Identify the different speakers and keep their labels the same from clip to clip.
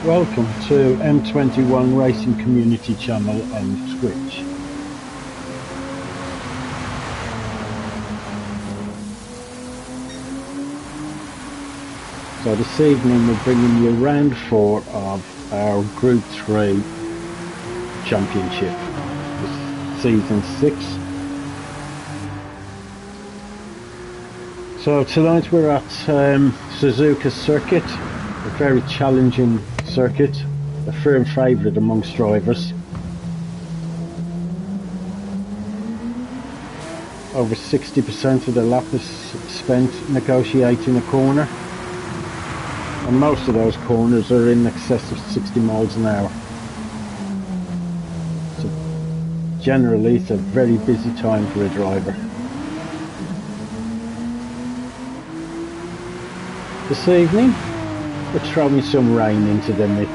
Speaker 1: Welcome to M21 Racing Community Channel on Twitch. So this evening we're bringing you round 4 of our Group 3 Championship, Season 6. So tonight we're at Suzuka circuit, a very challenging circuit, a firm favourite amongst drivers. Over 60% of the lap is spent negotiating a corner, and most of those corners are in excess of 60 miles an hour. So generally it's a very busy time for a driver. This evening we're throwing some rain into the mix.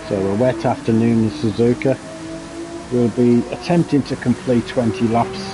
Speaker 1: So a wet afternoon in Suzuka. We'll be attempting to complete 20 laps.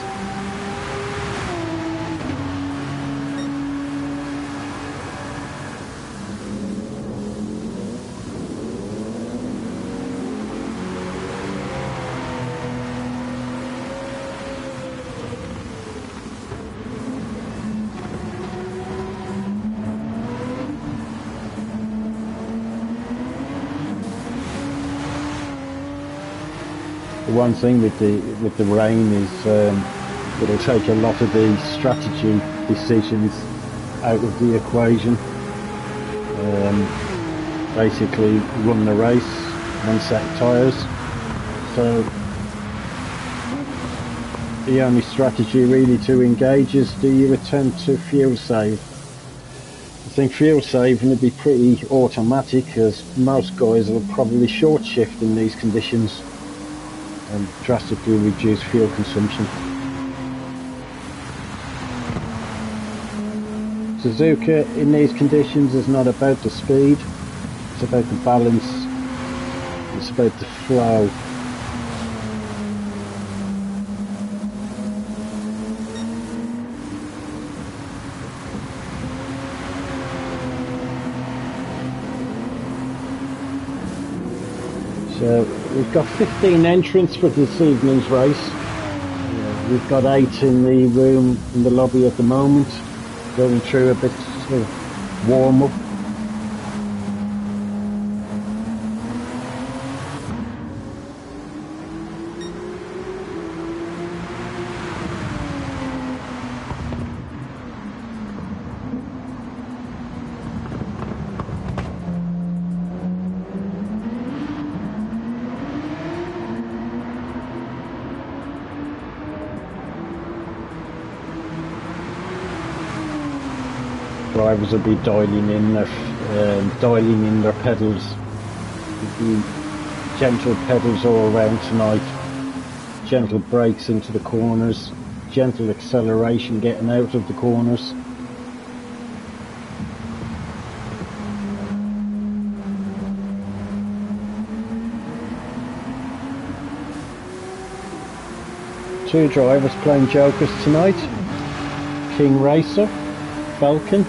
Speaker 1: The one thing with the rain is it'll take a lot of the strategy decisions out of the equation. Basically run the race, one set of tyres. So the only strategy really to engage is do you attempt to fuel save. I think fuel saving would be pretty automatic, as most guys will probably short shift in these conditions and drastically reduce fuel consumption. Suzuka in these conditions is not about the speed, it's about the balance, it's about the flow. So we've got 15 entrants for this evening's race. We've got 8 in the room in the lobby at the moment, going through a bit of warm up. Drivers will be dialing in their pedals. There'll be gentle pedals all around tonight, gentle brakes into the corners, gentle acceleration getting out of the corners. Two drivers playing jokers tonight, King Racer, Falcon.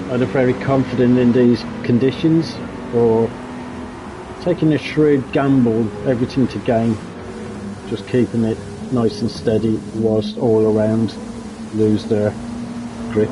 Speaker 1: Either very confident in these conditions or taking a shrewd gamble, everything to gain, just keeping it nice and steady whilst all around lose their grip.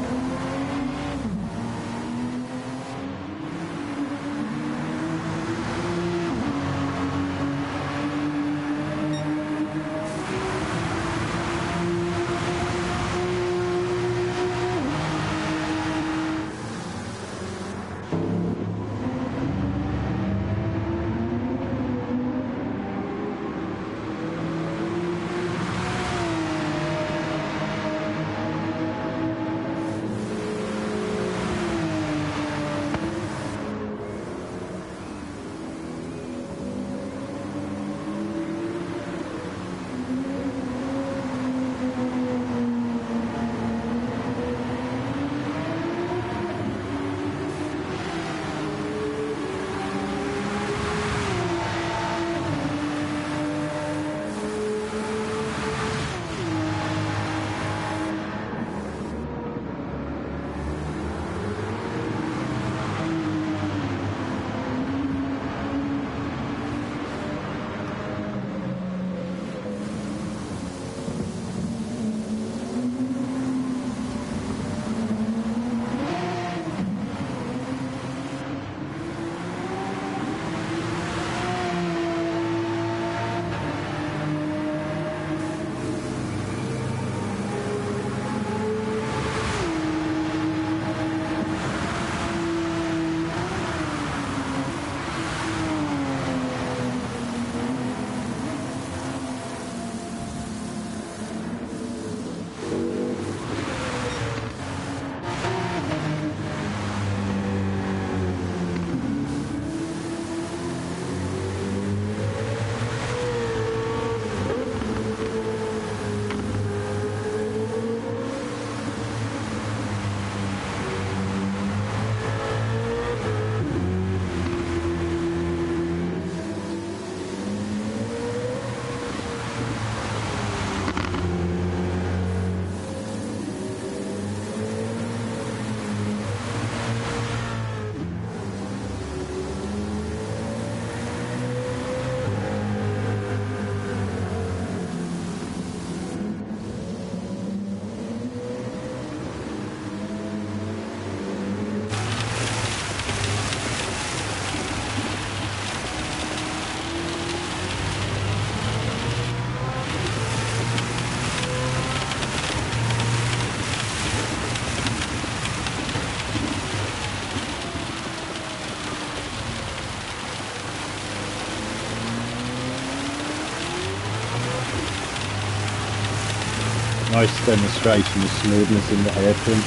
Speaker 1: Nice demonstration of smoothness in the hairpin.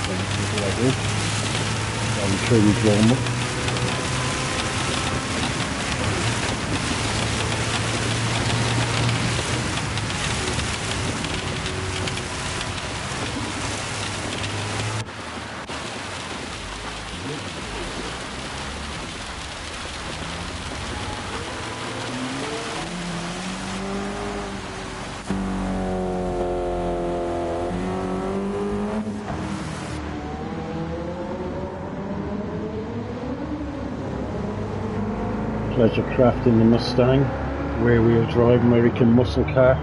Speaker 1: Going through his warm up. Pleasure craft in the Mustang, rear wheel drive American muscle car.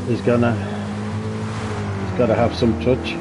Speaker 1: He's gotta have some touch.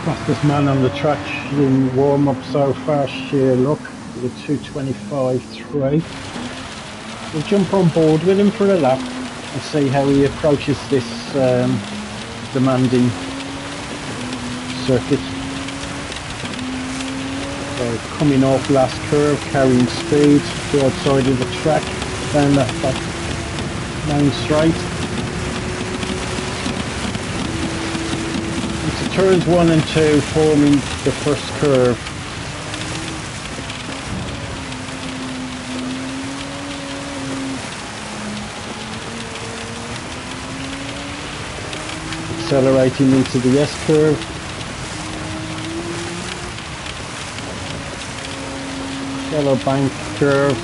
Speaker 1: Fastest man on the track in warm-up so far, sheer luck, with a 2:25.3. We'll jump on board with him for a lap and see how he approaches this demanding circuit. So coming off last curve, carrying speed, to outside of the track, down that main straight. Turns 1 and 2 forming the first curve. Accelerating into the S curve. Yellow bank curve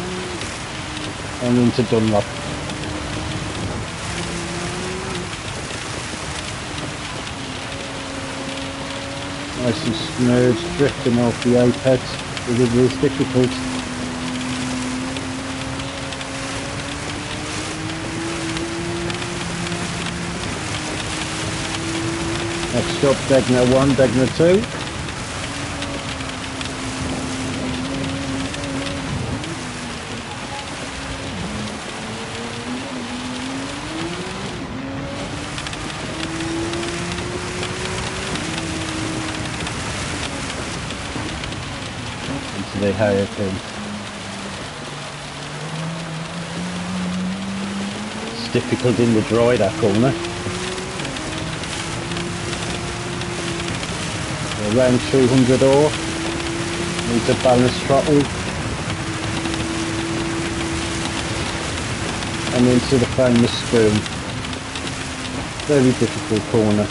Speaker 1: and into Dunlop. Nice and smooth, drifting off the apex, but it is difficult. Next up, Degner 1, Degner 2. The hairpin. most difficult in the dry, that corner. Around 200 or needs a balanced throttle and into the famous spoon. Very difficult corner.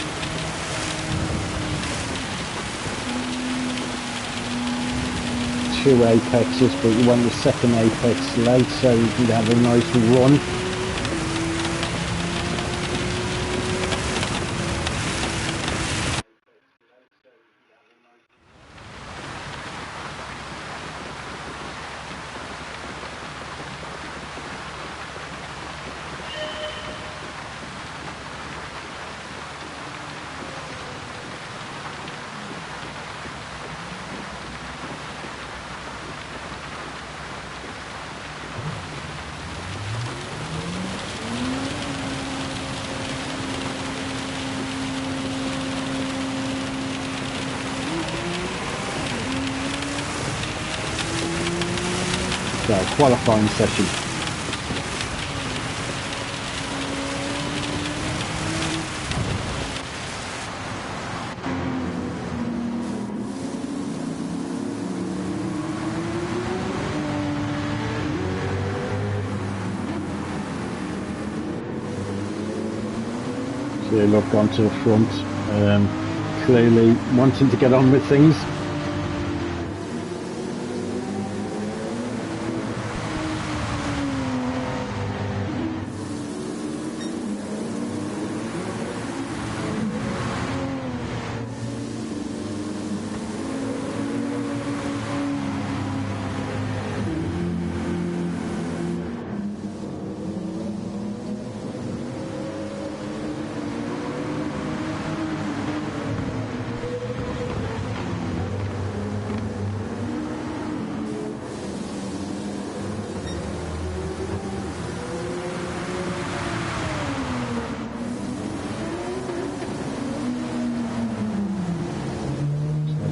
Speaker 1: Two apexes, but you want the second apex late so you can have a nice run. So, qualifying session. So look onto the front, clearly wanting to get on with things.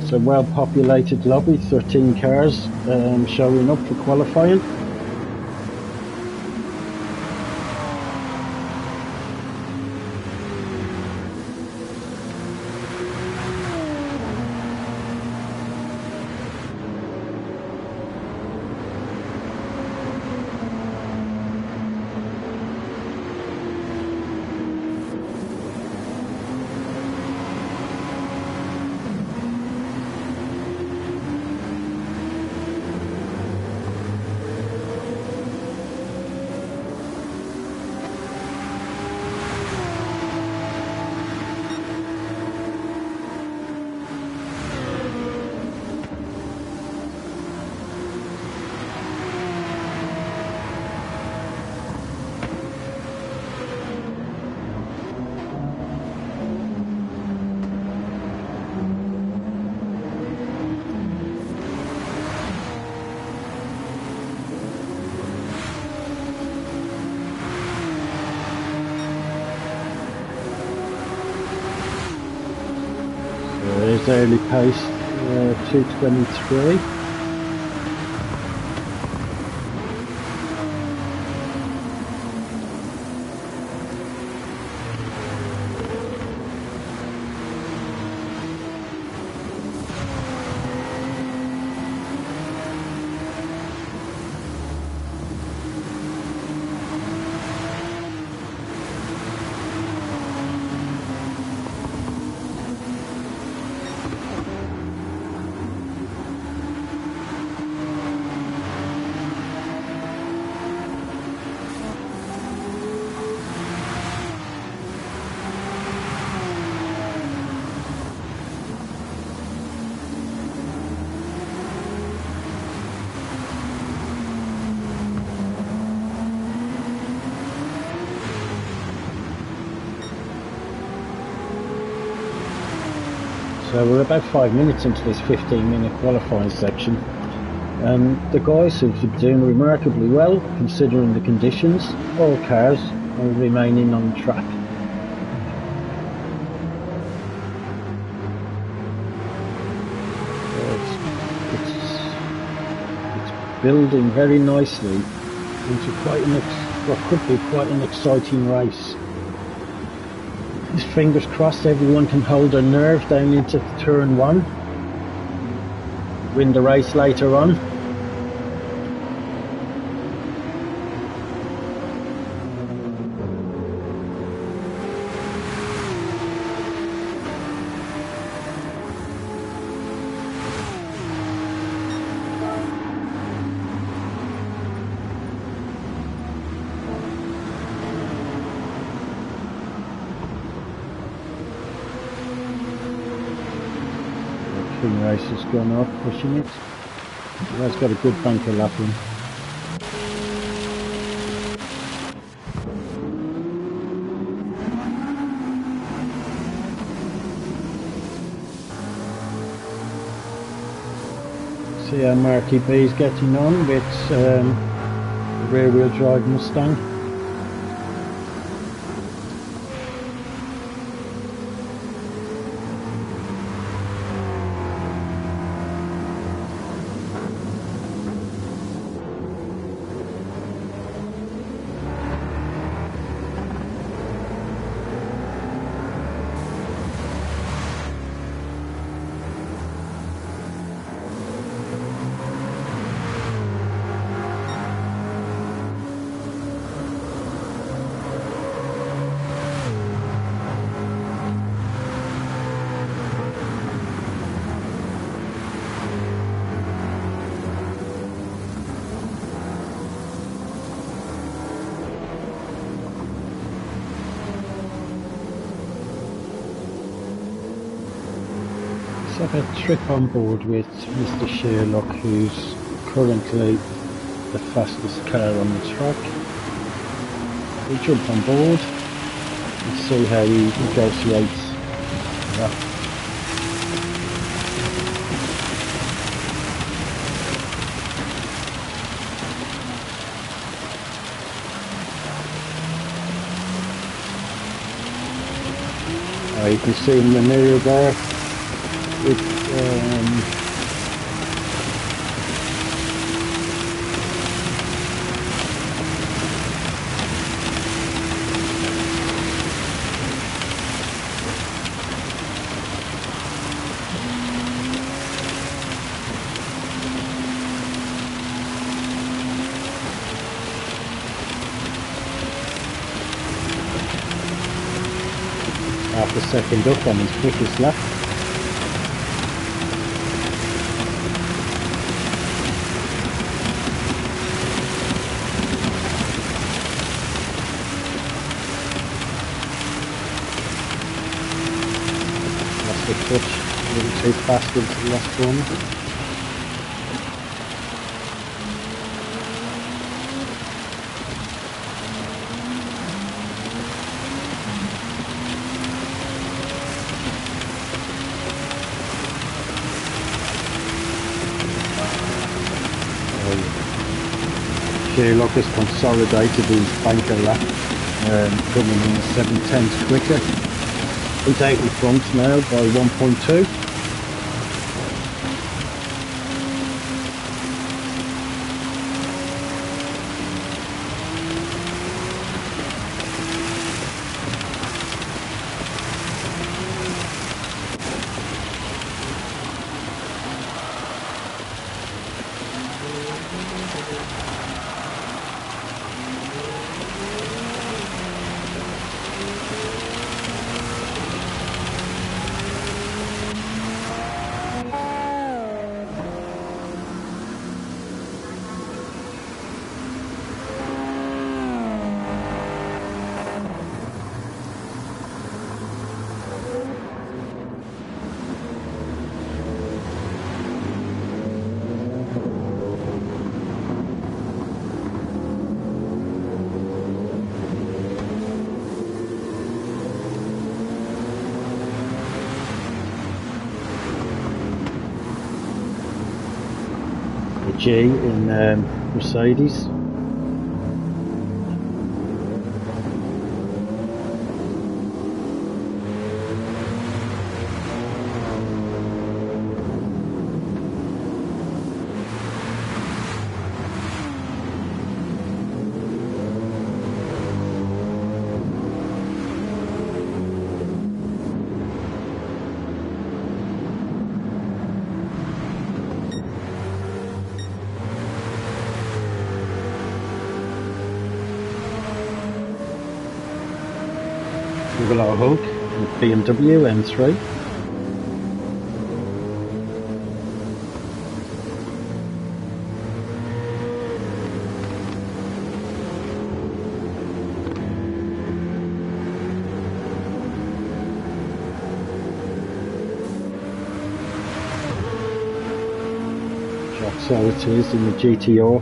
Speaker 1: It's a well-populated lobby, 13 cars showing up for qualifying. There's early pace, 2:23. So we're about 5 minutes into this 15-minute qualifying section. The guys have been doing remarkably well considering the conditions. All cars are remaining on the track. It's building very nicely into quite an what could be quite an exciting race. Just fingers crossed everyone can hold their nerve down into turn 1, win the race later on. Race has gone off, pushing it. It has got a good bunker lap in. See how Marky B is getting on with the rear wheel drive Mustang. Let's have a trip on board with Mr. Sherlock, who's currently the fastest car on the track. We jump on board and see how he negotiates that. You can see in the mirror there, it's half a second up on his quickest lap. Lost the touch a little too fast into the last corner. Sherlock has consolidated his banker lap, coming in 7/10 quicker. He's out in front now by 1.2. G in Mercedes. Below Hulk with BMW M3. So it is in the GTR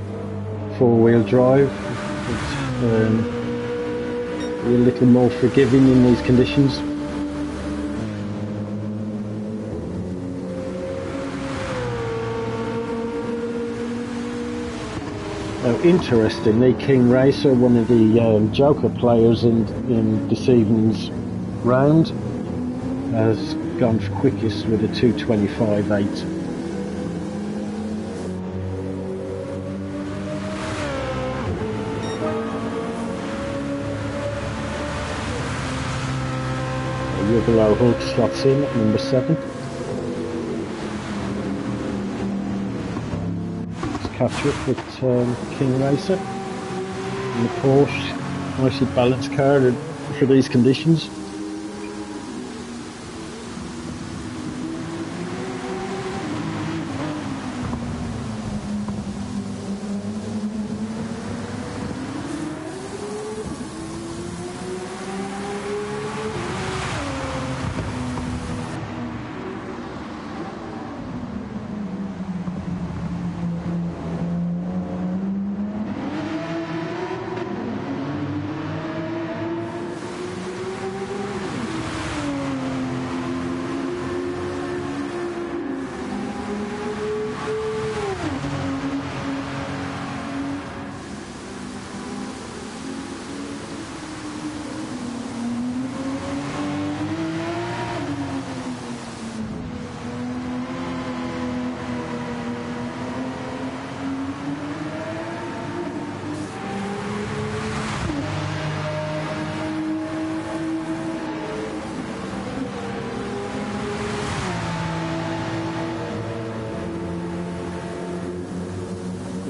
Speaker 1: 4-wheel drive. It's a little more forgiving in these conditions. Now, interestingly, King Racer, one of the Joker players in this evening's round, has gone for quickest with a 2:25.8. Below Hulk slots in at number 7. Let's catch up with King Racer in the Porsche. Nicely balanced car for these conditions.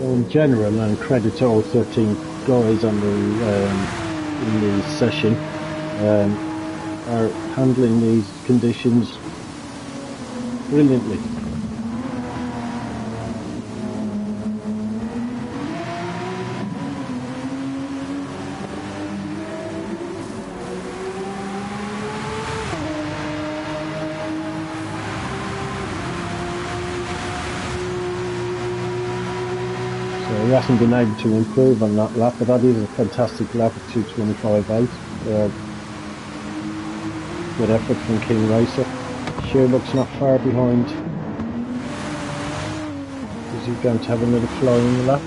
Speaker 1: In general, and credit all 13 guys on in the session, are handling these conditions brilliantly. He hasn't been able to improve on that lap, but that is a fantastic lap at 2:25.8. Good effort from King Racer. Sherlock's not far behind. Is he going to have another fly in the lap?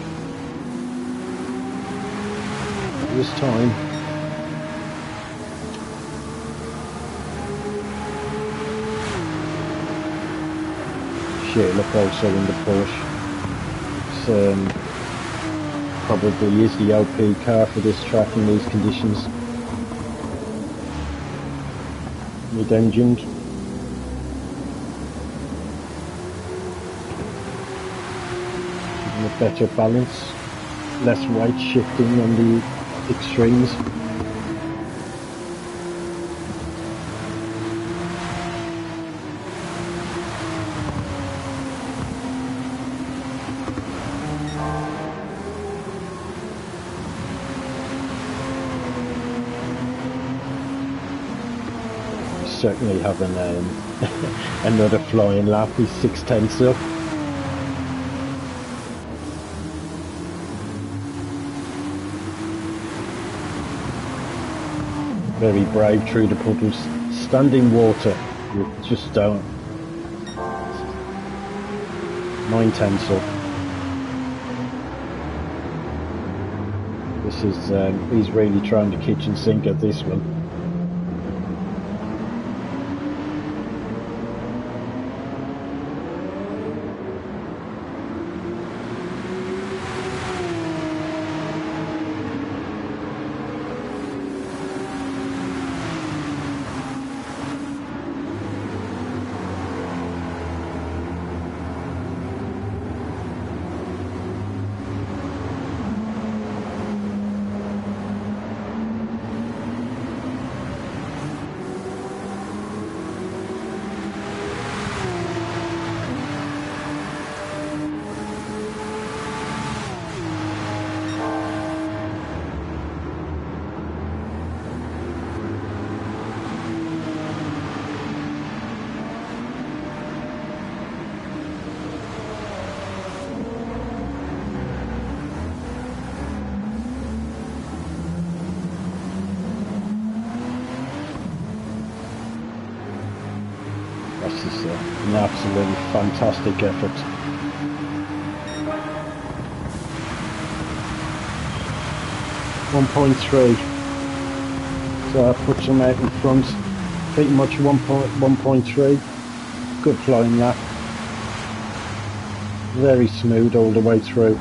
Speaker 1: This time. Sherlock also in the Porsche. It's, probably is the OP car for this track in these conditions. Mid-engined. Giving a better balance, less weight shifting on the extremes. Certainly having another flying lap. He's 6/10 up. Very brave through the puddles. Standing water. You just don't. 9/10 up. This is he's really trying to kitchen sink at this one. That's just an absolutely fantastic effort. .3, so that puts them out in front, pretty much 1.3. Good flying lap, very smooth all the way through.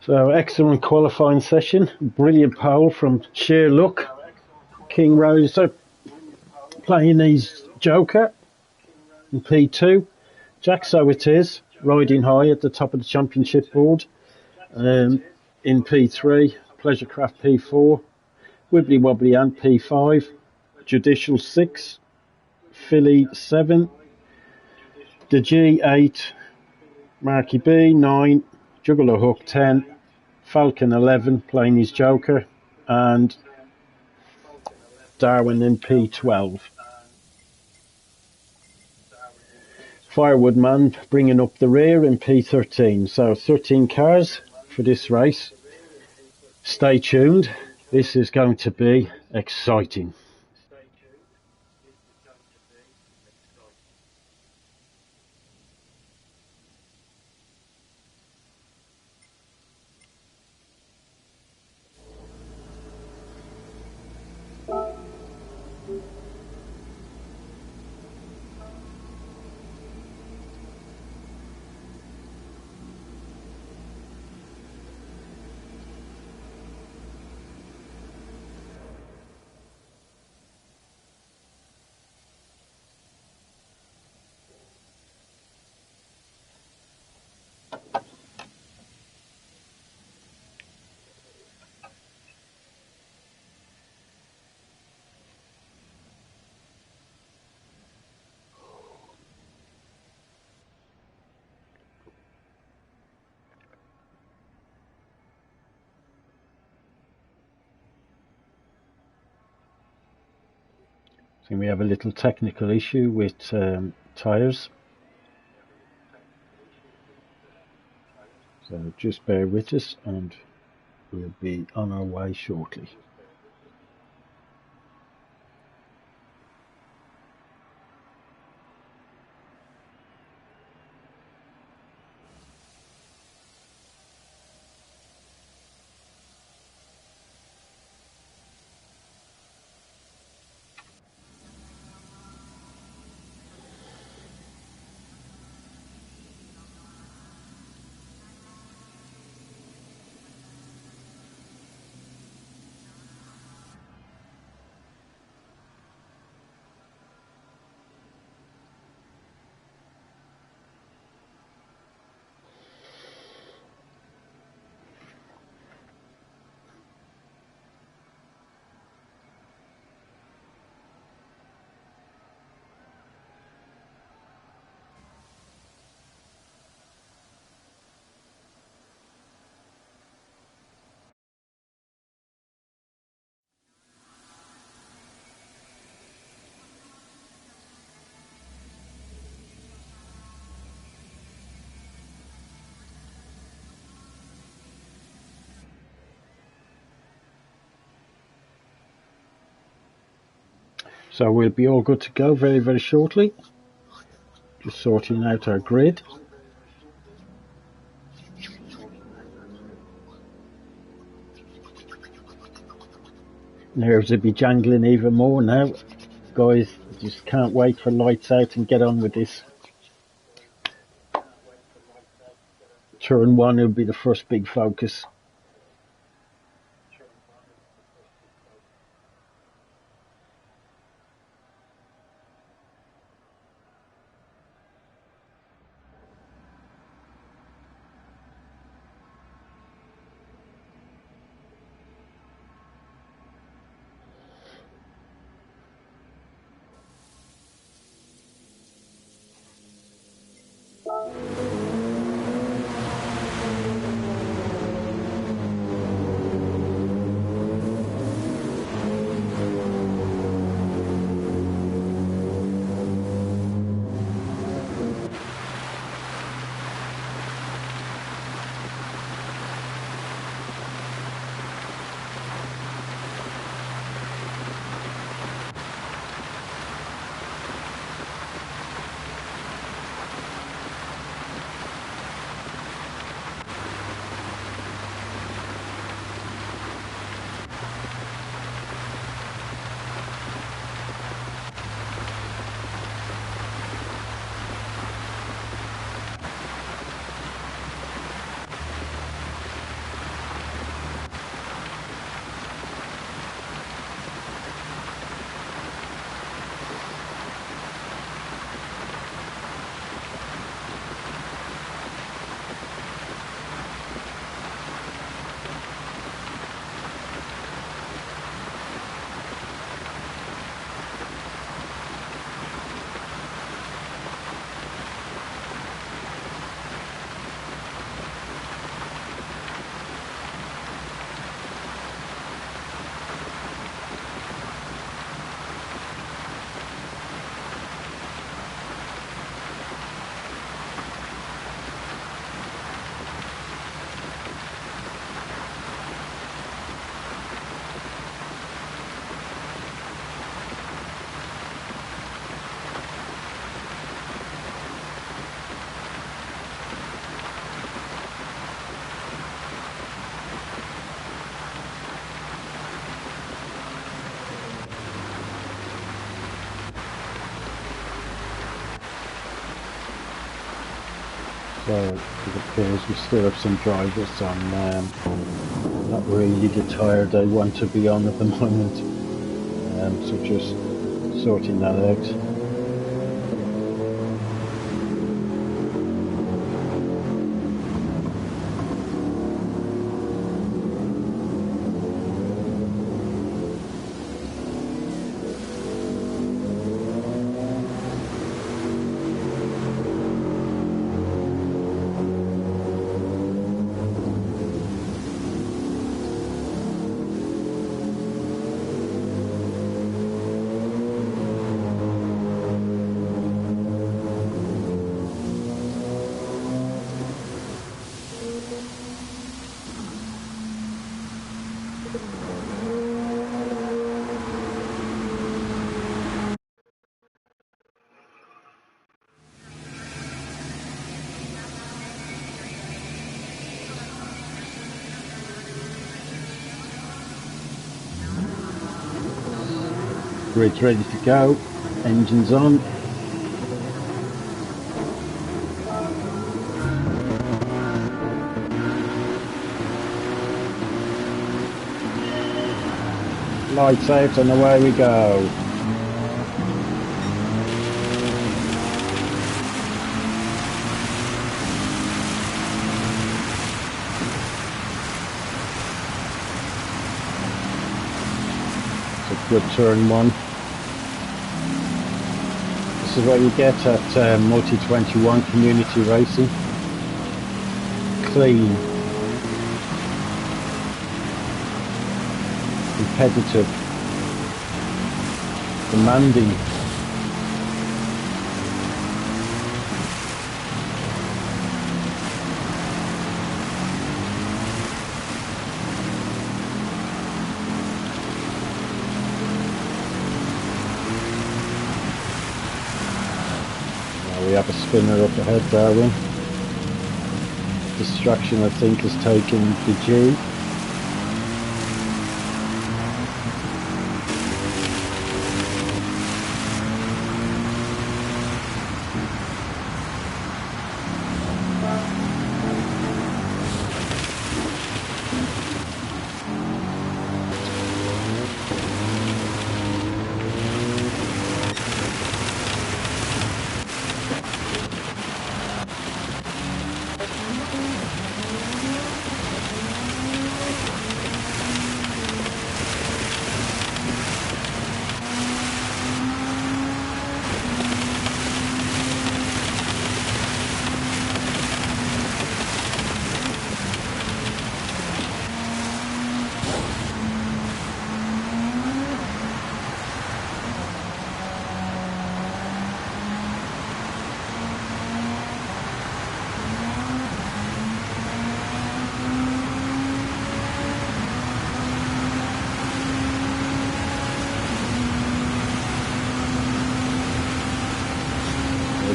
Speaker 1: So excellent qualifying session, brilliant pole from sheer luck. King Rosa playing his Joker in P2. Jack So It Is riding high at the top of the championship board in P3. Pleasurecraft P4. Wibbly Wobbly Ant P5. Judicial 6. Philly 7. The G8. Marky B 9. Juggler Hook 10. Falcon 11 playing his Joker, and Darwin in P12. Firewood Man bringing up the rear in P13. So 13 cars for this race. Stay tuned. This is going to be exciting. I think we have a little technical issue with tyres. So just bear with us and we'll be on our way shortly. So we'll be all good to go very, very shortly. Just sorting out our grid. Nerves will be jangling even more now. Guys, just can't wait for lights out and get on with this. Turn 1 will be the first big focus. So it appears we still have some drivers on not really the tire they want to be on at the moment. So just sorting that out. Grid's ready to go, engines on. Lights out and away we go. It's a good turn 1. This is what you get at Multi21 community racing. Clean, competitive, demanding. have a spinner up ahead, Darwin. Distraction, I think, has taken the G.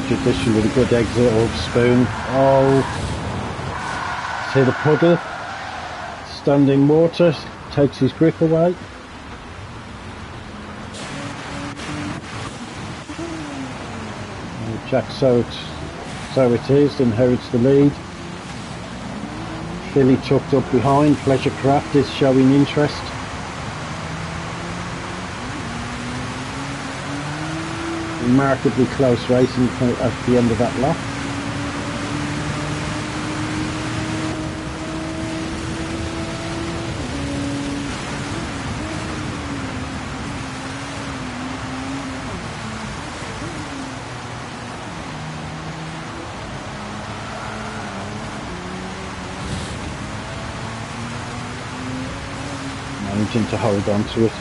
Speaker 1: Tradition with a good exit of spoon. Oh, see the puddle, standing water, takes his grip away. Jack so it is, inherits the lead. Philly tucked up behind, Pleasure Craft is showing interest. Remarkably close racing at the end of that lap. Managing to hold on to it.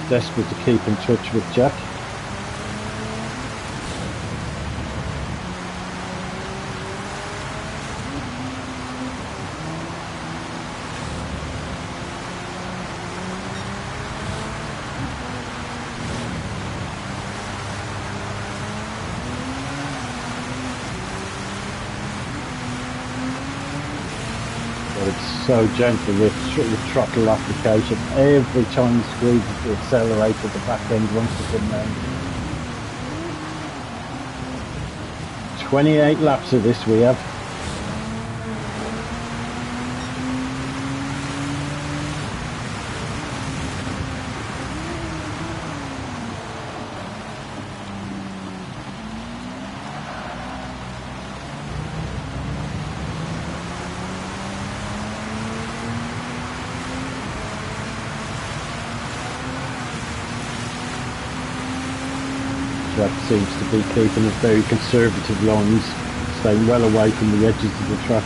Speaker 1: Desperate to keep in touch with Jack. But it's so gentle with throttle application. Every time you squeeze the accelerator, the back end wants to come round. 28 laps of this we have. Jack seems to be keeping us very conservative lines, staying well away from the edges of the track.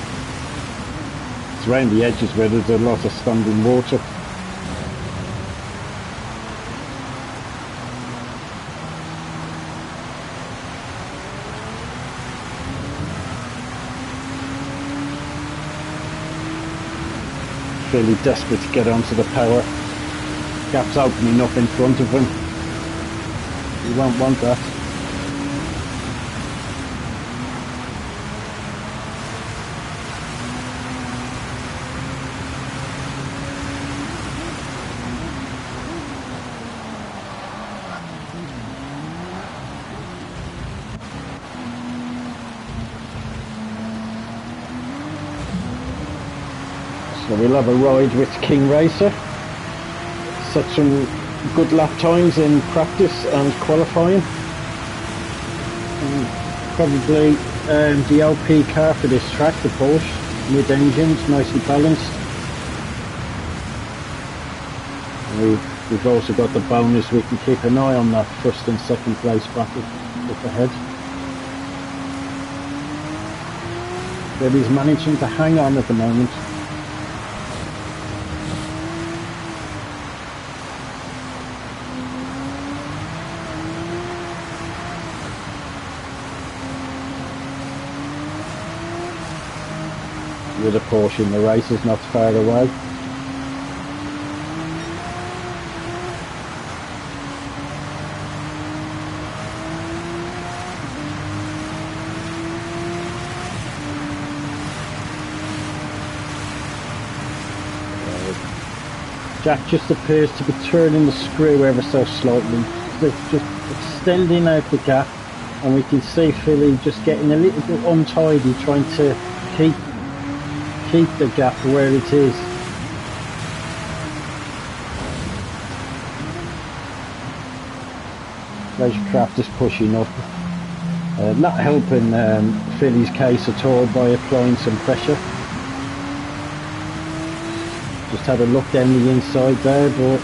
Speaker 1: It's around the edges where there's a lot of standing water. Really desperate to get onto the power. Gap's opening up in front of him. You won't want that. So we'll have a ride with King Racer. Set some good lap times in practice and qualifying. Probably the LP car for this track, the Porsche, mid-engines, nicely balanced. We've also got the bonus, we can keep an eye on that first and second place battle up ahead. But he's managing to hang on at the moment. With a Porsche in the race is not far away. Jack just appears to be turning the screw ever so slightly. It's just extending out the gap, and we can see Philly just getting a little bit untidy, trying to keep the gap where it is. Pleasure Craft is pushing up, not helping Philly's case at all by applying some pressure. Just had a look down the inside there, but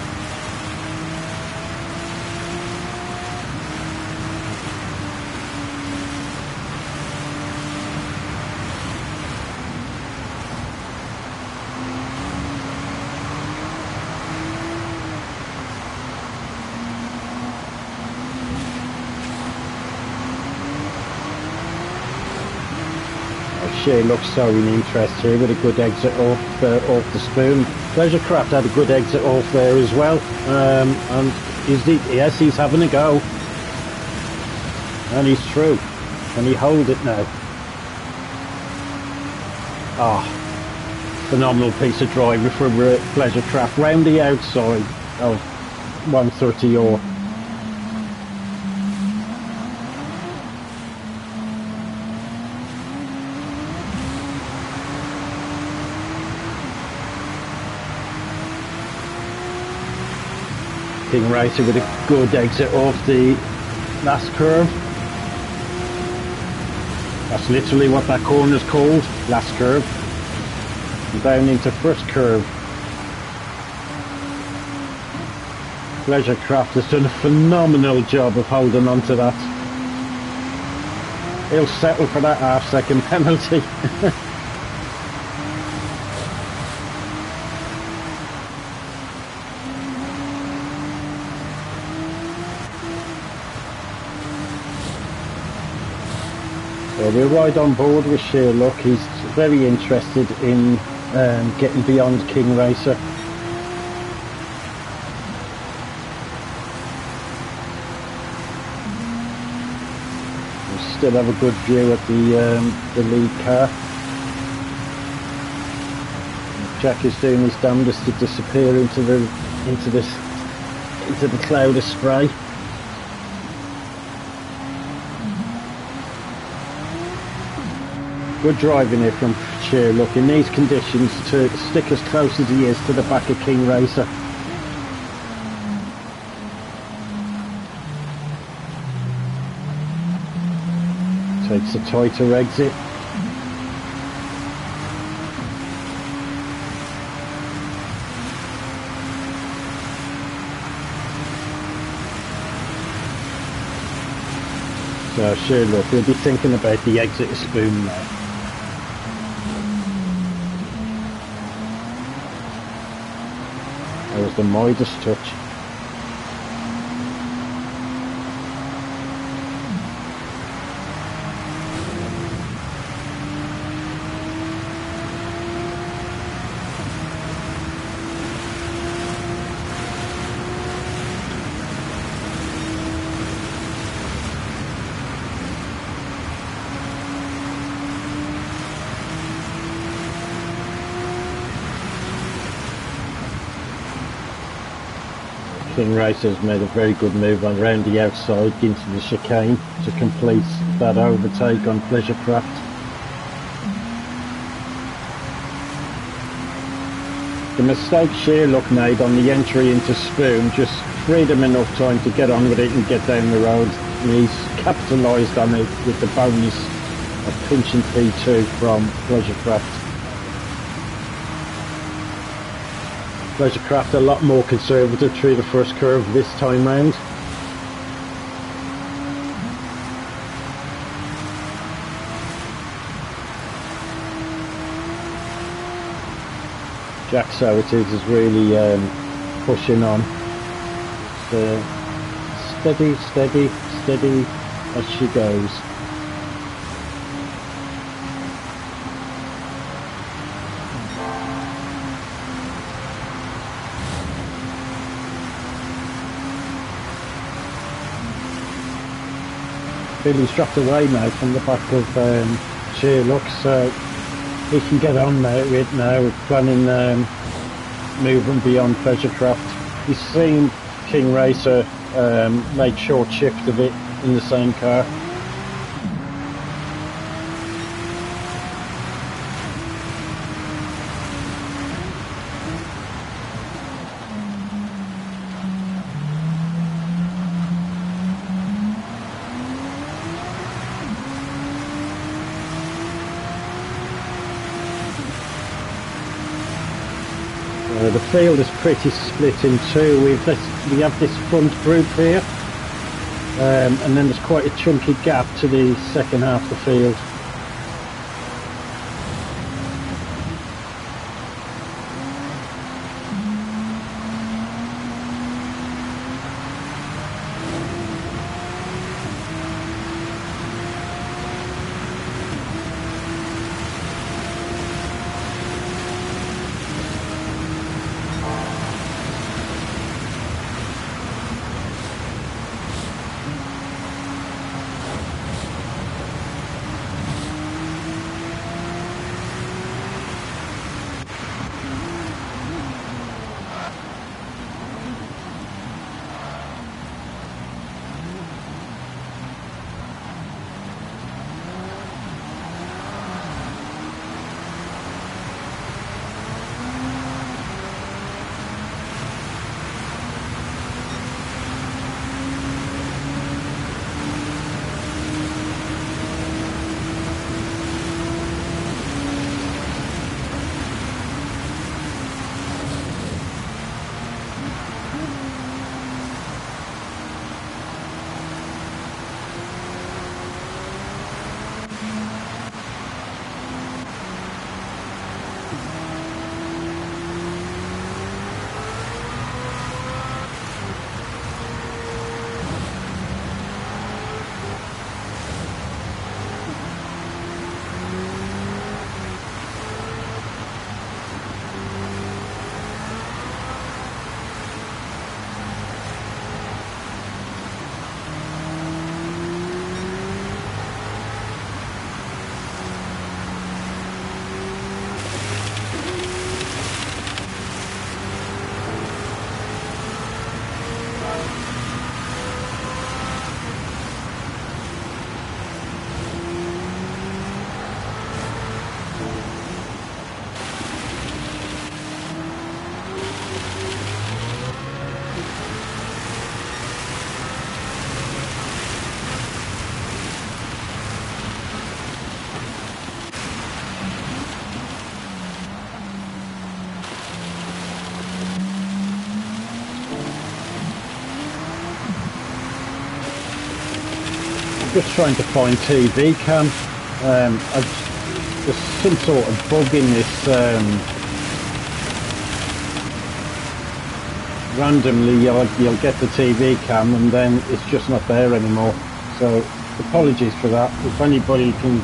Speaker 1: Sherlock's showing interest here with a good exit off the spoon. Pleasure Craft had a good exit off there as well, and yes, he's having a go, and he's through. Can he hold it now? Phenomenal piece of driving from Pleasure Craft round the outside of 130 or. King Racer with a good exit off the last curve. That's literally what that corner's called, last curve. And down into first curve. Pleasure Craft has done a phenomenal job of holding on to that. He'll settle for that half-second penalty. We're right on board with Sherlock. He's very interested in getting beyond King Racer. We still have a good view at the lead car. Jack is doing his damnedest to disappear into the cloud of spray. Good driving here from Sherlock in these conditions to stick as close as he is to the back of King Racer. Takes a tighter exit. So Sherlock will be thinking about the exit of spoon now. That was the Midas touch. King Racer's made a very good move on round the outside into the chicane to complete that overtake on Pleasure Craft. The mistake Sherlock made on the entry into Spoon just freed him enough time to get on with it and get down the road, and he's capitalised on it with the bonus of pinching P2 from Pleasure Craft. Pleasure Craft a lot more conservative through the first curve this time round. Jack So It is really pushing on. Steady, steady, steady as she goes. Billy's dropped away now from the back of Sherlock, so he can get on now with planning moving beyond pleasure craft. You've seen King Racer make short shift of it in the same car. The field is pretty split in two. We have this front group here, and then there's quite a chunky gap to the second half of the field. Just trying to find TV cam. There's some sort of bug in this. Randomly you'll get the TV cam and then it's just not there anymore. So apologies for that. If anybody can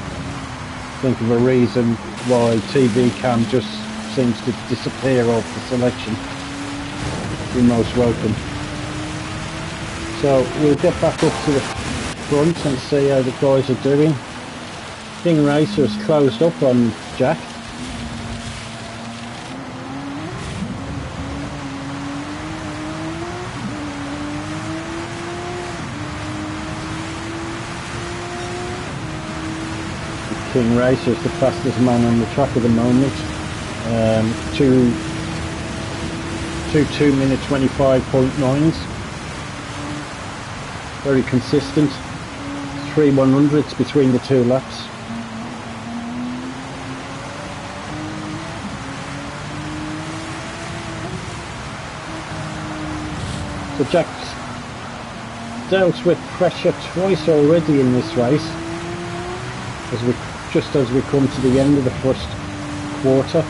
Speaker 1: think of a reason why TV cam just seems to disappear off the selection, you're most welcome. So we'll get back up to the front and see how the guys are doing. King Racer has closed up on Jack. King Racer is the fastest man on the track at the moment. 2 minute 25.9s. Very consistent. 3 100s between the two laps. So Jack's dealt with pressure twice already in this race, just as we come to the end of the first quarter.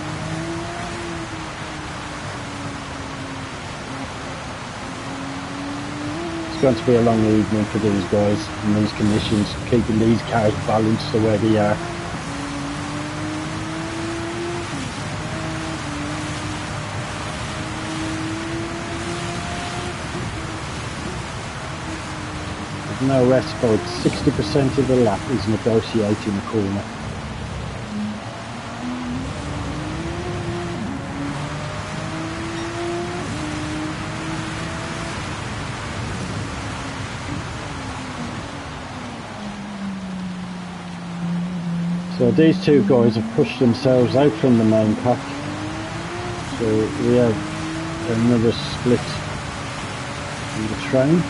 Speaker 1: It's going to be a long evening for these guys in these conditions, keeping these cars balanced the way they are. With no rest, about 60% of the lap is negotiating the corner. So these two guys have pushed themselves out from the main pack. So we have another split in the train.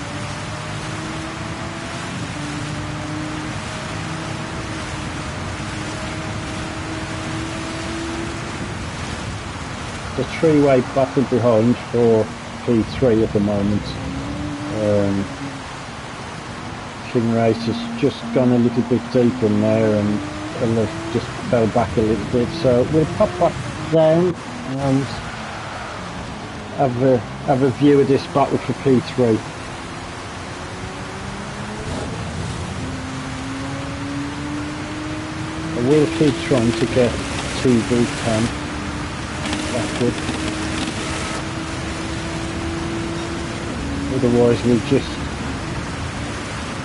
Speaker 1: The three-way battle behind for P3 at the moment. King Race has just gone a little bit deep in there and just fell back a little bit. So we'll pop back down and have a view of this battle for P3. I will keep trying to get TV10. Backward. Otherwise we'll just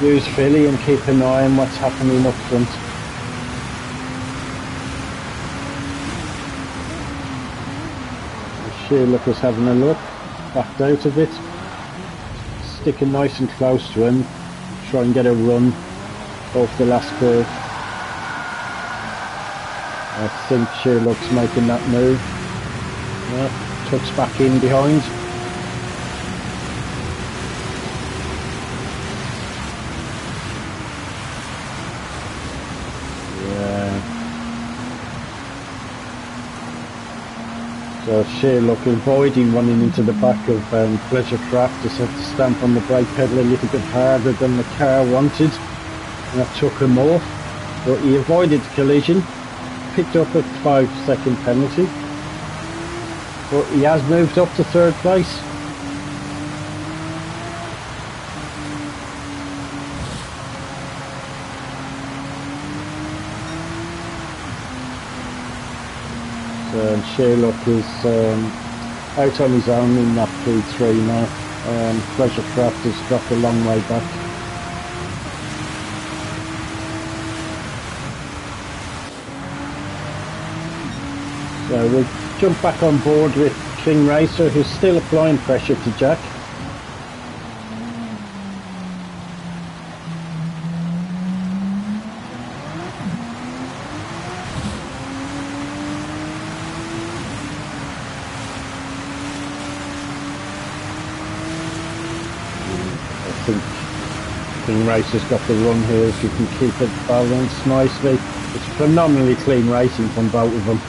Speaker 1: use Philly and keep an eye on what's happening up front. Sherlock is having a look, backed out of it, sticking nice and close to him, try and get a run off the last curve. I think Sherlock's making that move. Yeah, tucks back in behind. Yeah. So Sherlock avoiding running into the back of Pleasure Craft, just had to stamp on the brake pedal a little bit harder than the car wanted. And that took him off. But he avoided the collision, picked up a 5-second penalty. But he has moved up to third place. So Sherlock is out on his own in that P3 now. Pleasure Craft has dropped a long way back. So we'll jump back on board with King Racer, who's still applying pressure to Jack. I think King Racer's got the run here if you can keep it balanced nicely. It's phenomenally clean racing from both of them.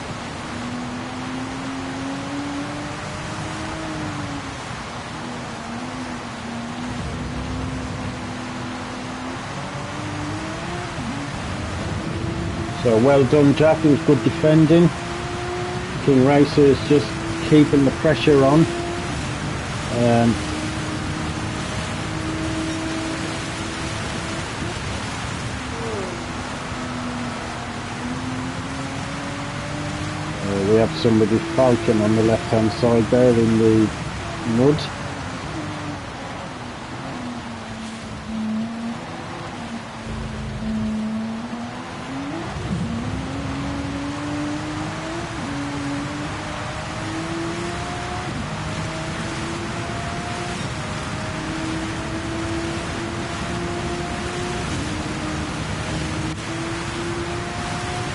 Speaker 1: So well done, Jack. It was good defending. King Racer is just keeping the pressure on. We have somebody falcon on the left hand side there in the mud.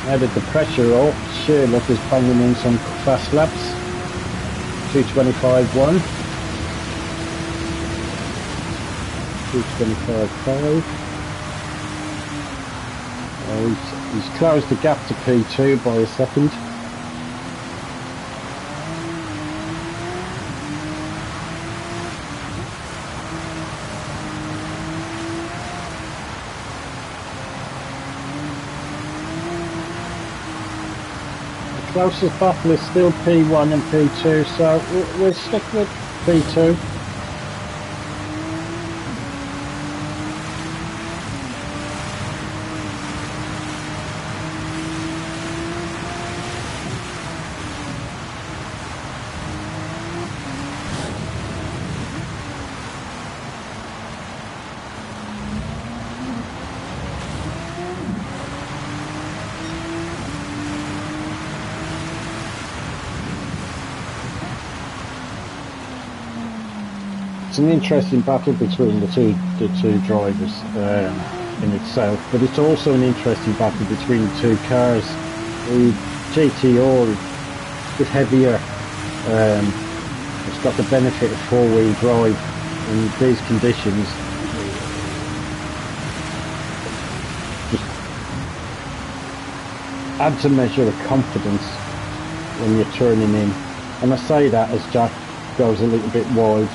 Speaker 1: Now that the pressure off, Sherlock is banging in some fast laps. 2:25.1, 2:25.5. He's closed the gap to P2 by a second. Closest battle is still P1 and P2, so we'll stick with P2. It's an interesting battle between the two drivers. in itself, but it's also an interesting battle between the two cars. The GTR is a bit heavier. It's got the benefit of four-wheel drive in these conditions. Just adds a measure of confidence when you're turning in. And I say that as Jack goes a little bit wide.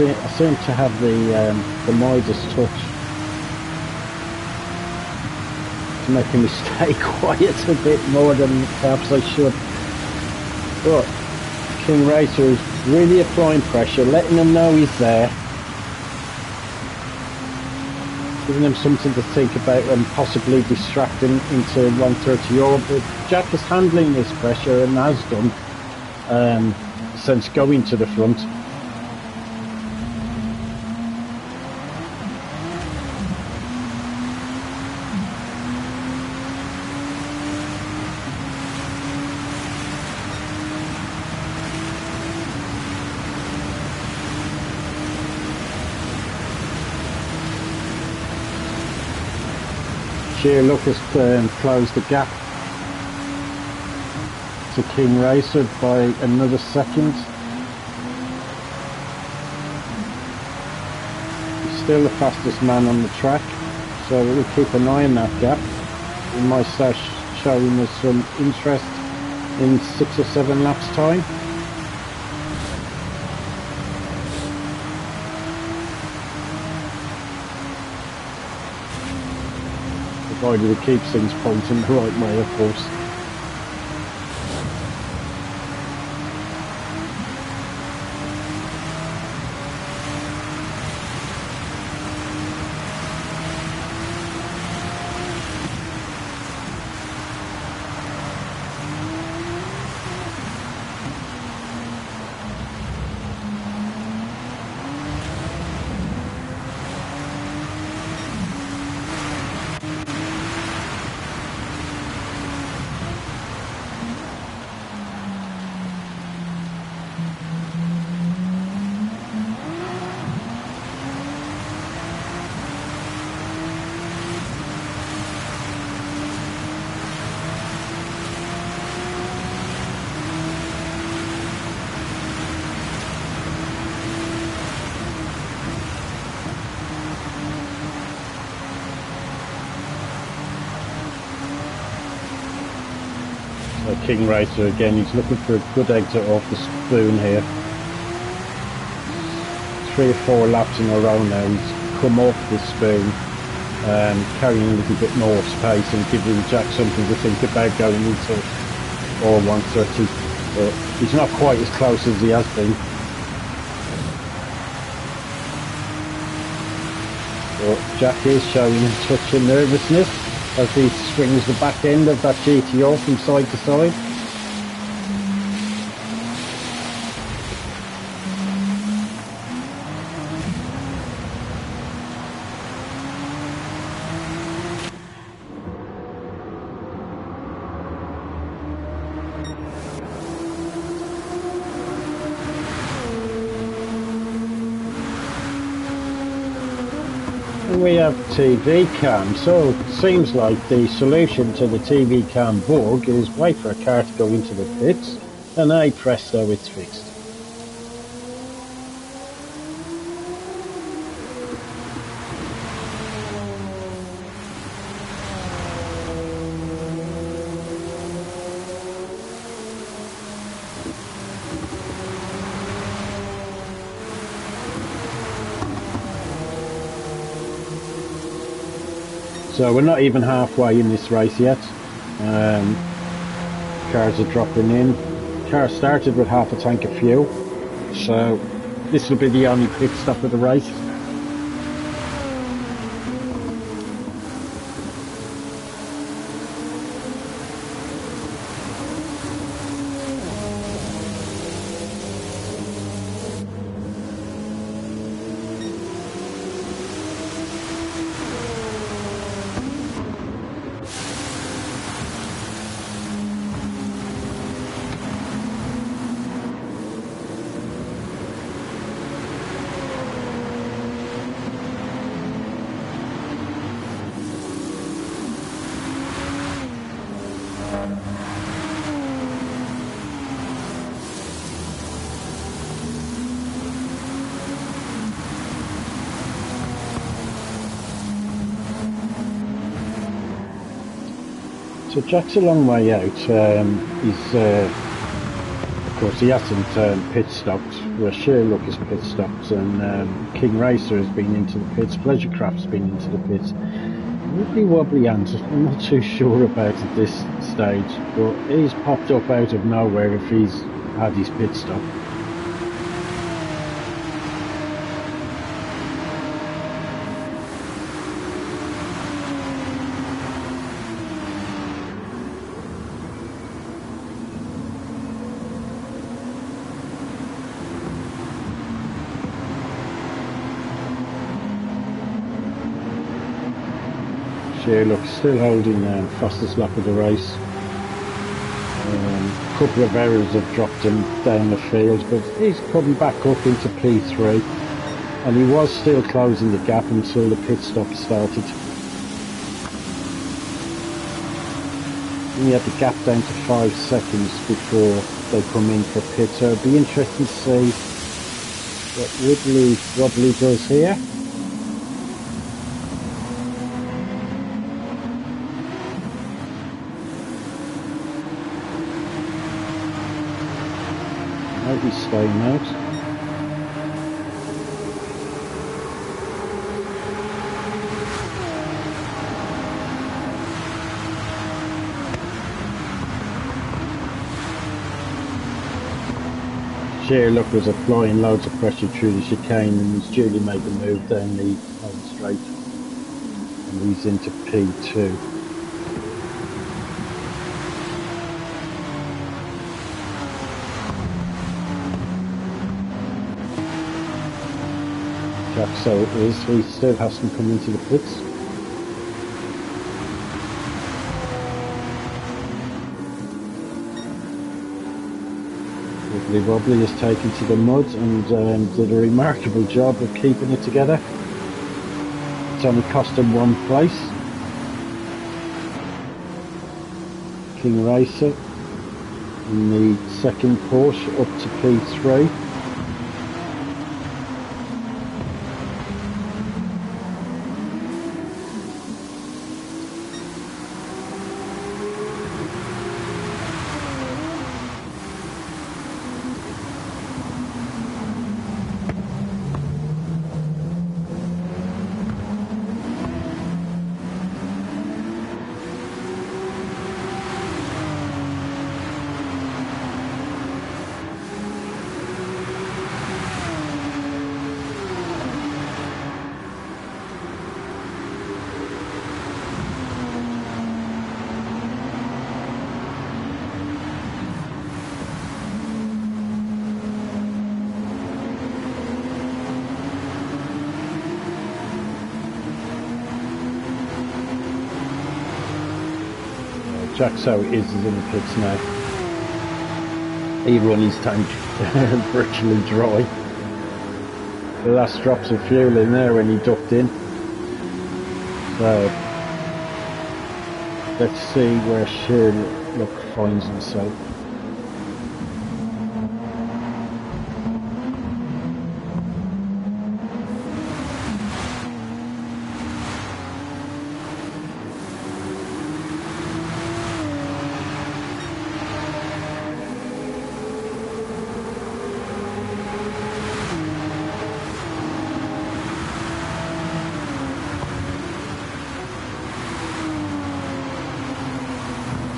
Speaker 1: I seem to have the Midas touch to make me stay quiet a bit more than perhaps I should. But King Racer is really applying pressure, letting them know he's there, giving them something to think about and possibly distract them into 130 orbit. Jack is handling this pressure and has done since going to the front. Sheer Luck has closed the gap to King Racer by another second. He's still the fastest man on the track, so we'll keep an eye on that gap. He might start showing us some interest in 6 or 7 laps time. Provided it keeps things pointing the right way, of course. King Racer again, he's looking for a good exit off the spoon here. 3 or 4 laps in a row now, he's come off the spoon, carrying a little bit more space and giving Jack something to think about going into or 130, but he's not quite as close as he has been. But Jack is showing a touch of nervousness as he swings the back end of that GTR from side to side. We have TV cam, so it seems like the solution to the TV cam bug is wait for a car to go into the pits and hey presto, it's fixed. So we're not even halfway in this race yet. Cars are dropping in. Car started with half a tank of fuel, so this will be the only pit stop of the race. So Jack's a long way out. He's, of course, he hasn't pit stopped, where Sherlock is pit stopped, and King Racer has been into the pits, Pleasurecraft's been into the pits. Wibbly Wobbly Ant, I'm not too sure about at this stage, but he's popped up out of nowhere if he's had his pit stop. Sherlock still holding fastest lap of the race. A couple of errors have dropped him down the field, but he's coming back up into P3, and he was still closing the gap until the pit stop started. He had the gap down to 5 seconds before they come in for pit, so it'll be interesting to see what Wibbly Wobbly does here. He's staying out. Sherlock was applying loads of pressure through the chicane, and he's duly made the move down the home straight, and he's into P2. So it is, he still hasn't come into the pits. Wibbly Wobbly is taken to the mud and did a remarkable job of keeping it together. It's only cost him one place. King Racer in the second Porsche up to P3. Jack So is in the pits now. He run his tank virtually dry. The last drops of fuel in there when he ducked in. So let's see where Sherlock finds himself.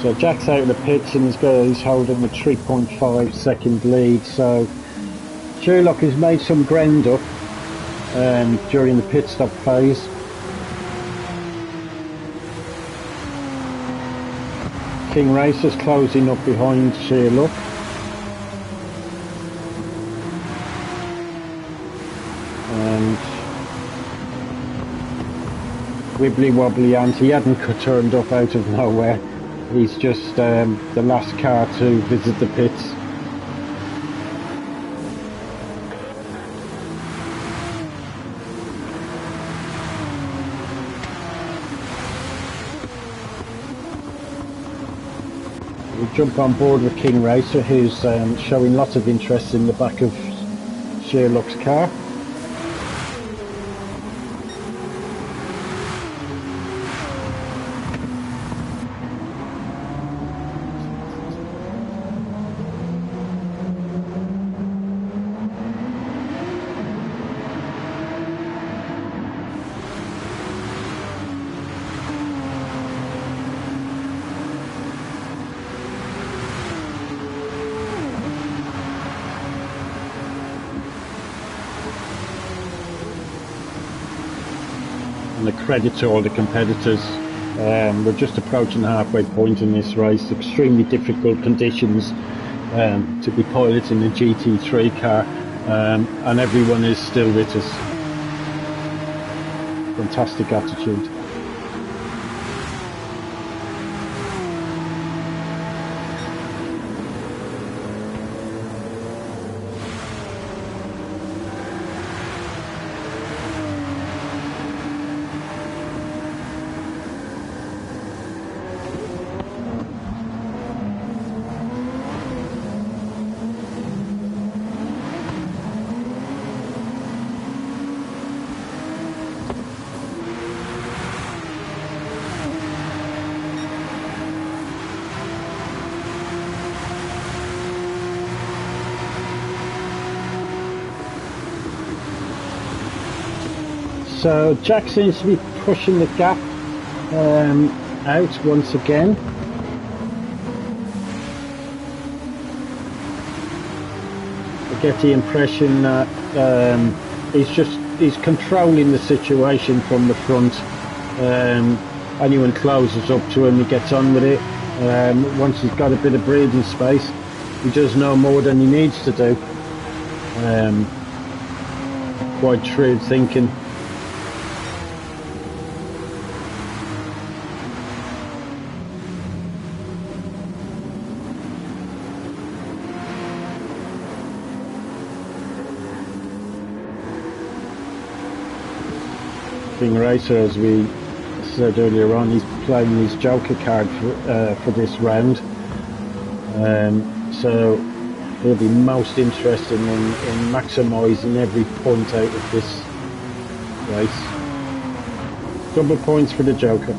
Speaker 1: So Jack's out of the pits and he's holding a 3.5 second lead. So Sherlock has made some ground up during the pit stop phase. King Racer's closing up behind Sherlock. And Wibbly Wobbly Ant, he hadn't turned up out of nowhere. He's just the last car to visit the pits. We jump on board with King Racer, who's showing lots of interest in the back of Sherlock's car. and a credit to all the competitors. We're just approaching the halfway point in this race. Extremely difficult conditions to be piloting a GT3 car, and everyone is still with us. Fantastic attitude. So Jack seems to be pushing the gap out once again. I get the impression that he's controlling the situation from the front. Anyone closes up to him, he gets on with it. Once he's got a bit of breathing space, he does no more than he needs to do. Quite shrewd thinking. King Racer, as we said earlier on, he's playing his Joker card for this round, so he'll be most interested in maximising every point out of this race. Double points for the Joker.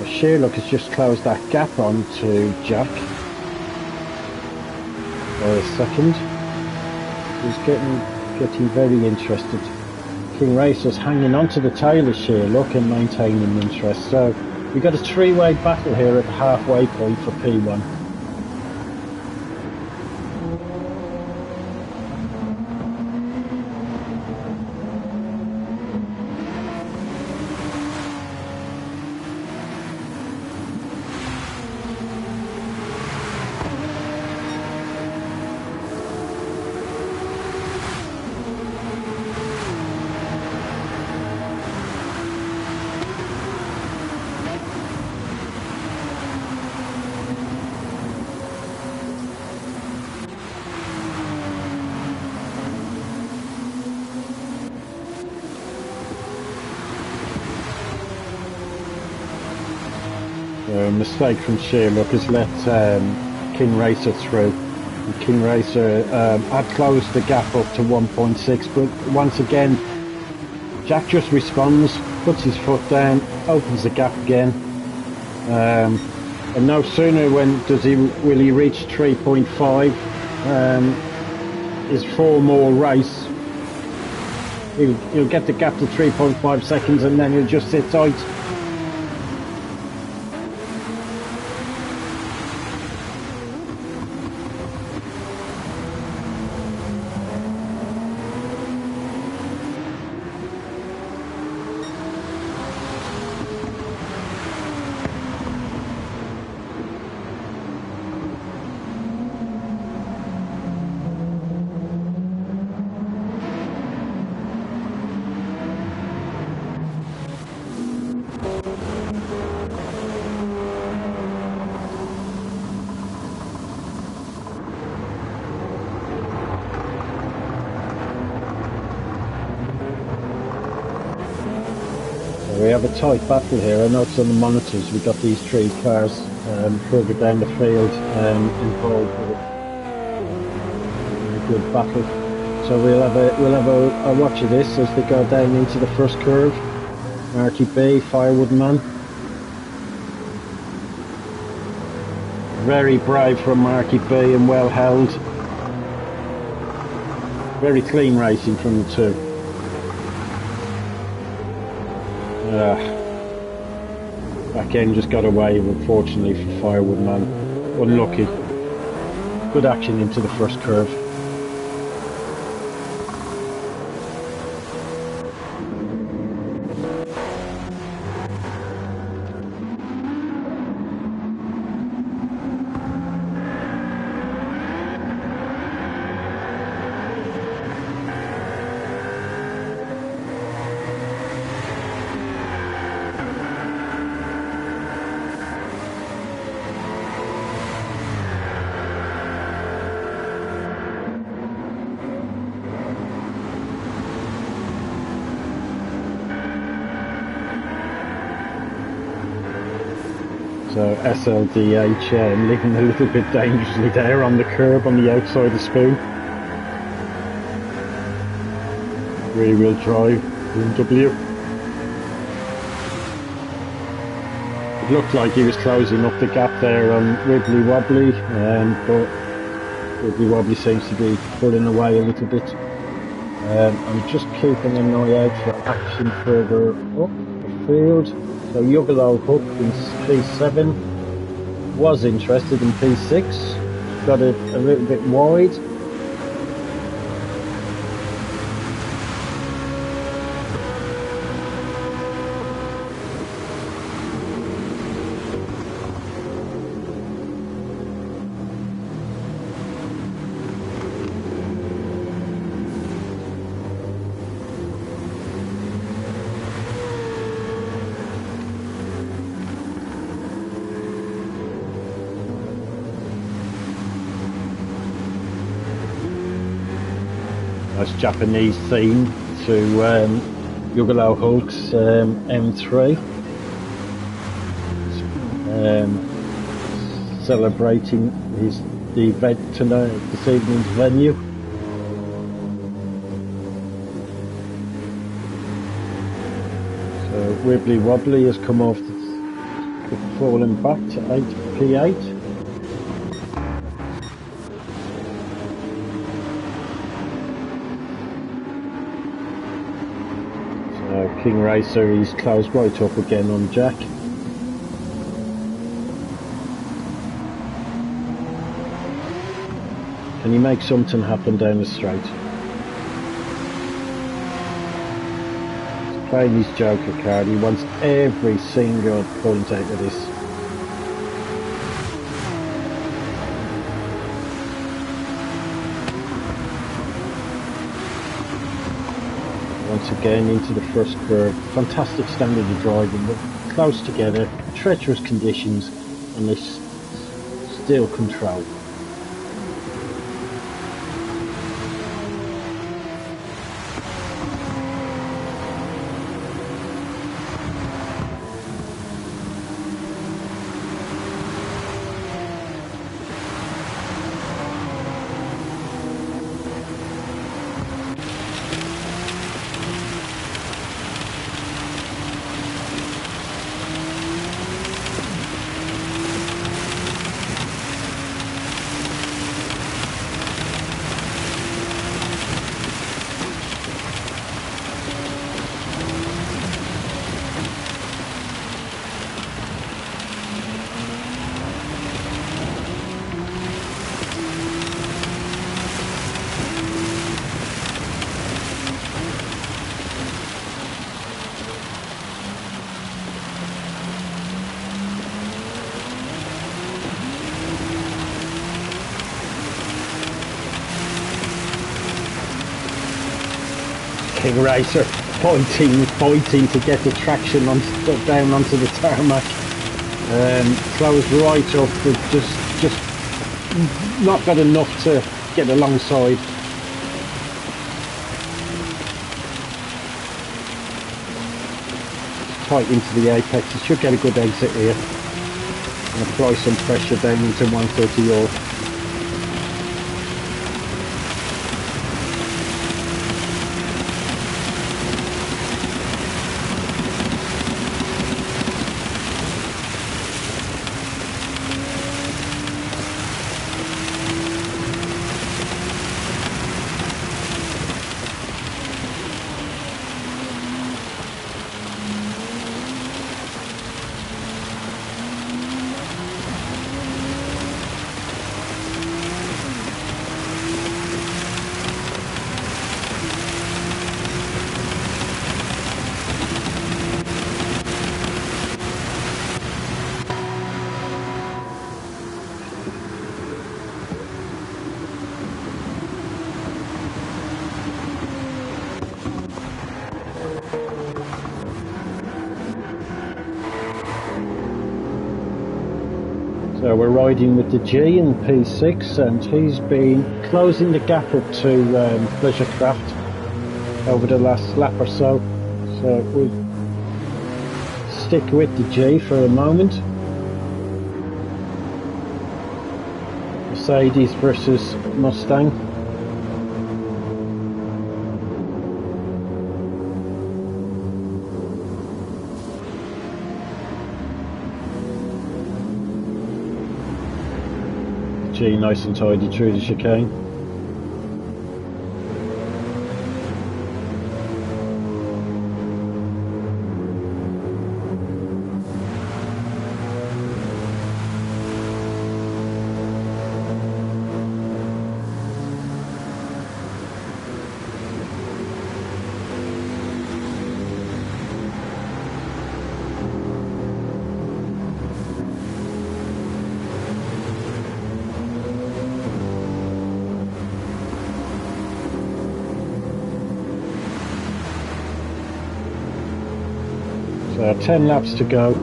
Speaker 1: Sherlock has just closed that gap on to Jack for a second. He's getting very interested. King Racer's hanging on to the tail of Sherlock and maintaining interest. So we've got a three-way battle here at the halfway point for P1. A mistake from Sherlock has let King Racer through. And King Racer had closed the gap up to 1.6, but once again Jack just responds, puts his foot down, opens the gap again, and no sooner will he reach 3.5, his 4 more race, he'll get the gap to 3.5 seconds and then he'll just sit tight. We have a tight battle here. I noticed on the monitors we've got these 3 cars further down the field involved with it. good battle. So we'll have a watch of this as they go down into the first curve. Marky B, Firewood Man. Very brave from Marky B and well held. Very clean racing from the two. Back end just got away, unfortunately, for Firewood Man. Unlucky. Good action into the first curve. So SLDH living a little bit dangerously there on the curb on the outside of Spoon. Rear wheel drive, BMW. It looked like he was closing up the gap there on Wibbly Wobbly, but Wibbly Wobbly seems to be pulling away a little bit. I'm just keeping an eye out for action further up the field. So Yuggalo Hook in P7 was interested in P6, got it a little bit wide. Nice Japanese theme to Yuggalo Hulk's M3. Celebrating the event tonight, this evening's venue. So Wibbly Wobbly has come off, falling back to P8. King Racer, he's closed right up again on Jack. Can he make something happen down the straight? He's playing his Joker card. He wants every single point out of this. Once again into the first curve. Fantastic standard of driving, but close together, treacherous conditions, and they still control. King Racer fighting to get the traction down onto the tarmac. Closed right up, but just not got enough to get alongside. Tight into the apex, he should get a good exit here and apply some pressure down into 130 off. So we're riding with the G in P6, and he's been closing the gap up to Pleasure Craft over the last lap or so. So we'll stick with the G for a moment. Mercedes versus Mustang. G nice and tidy through the chicane. So 10 laps to go.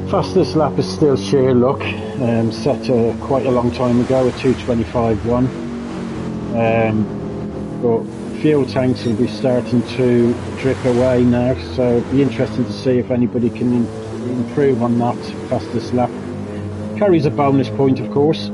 Speaker 1: Fastest lap is still sheer luck, set quite a long time ago, a 2:25.1. But fuel tanks will be starting to drip away now, so it'll be interesting to see if anybody can improve on that fastest lap. Carries a bonus point, of course.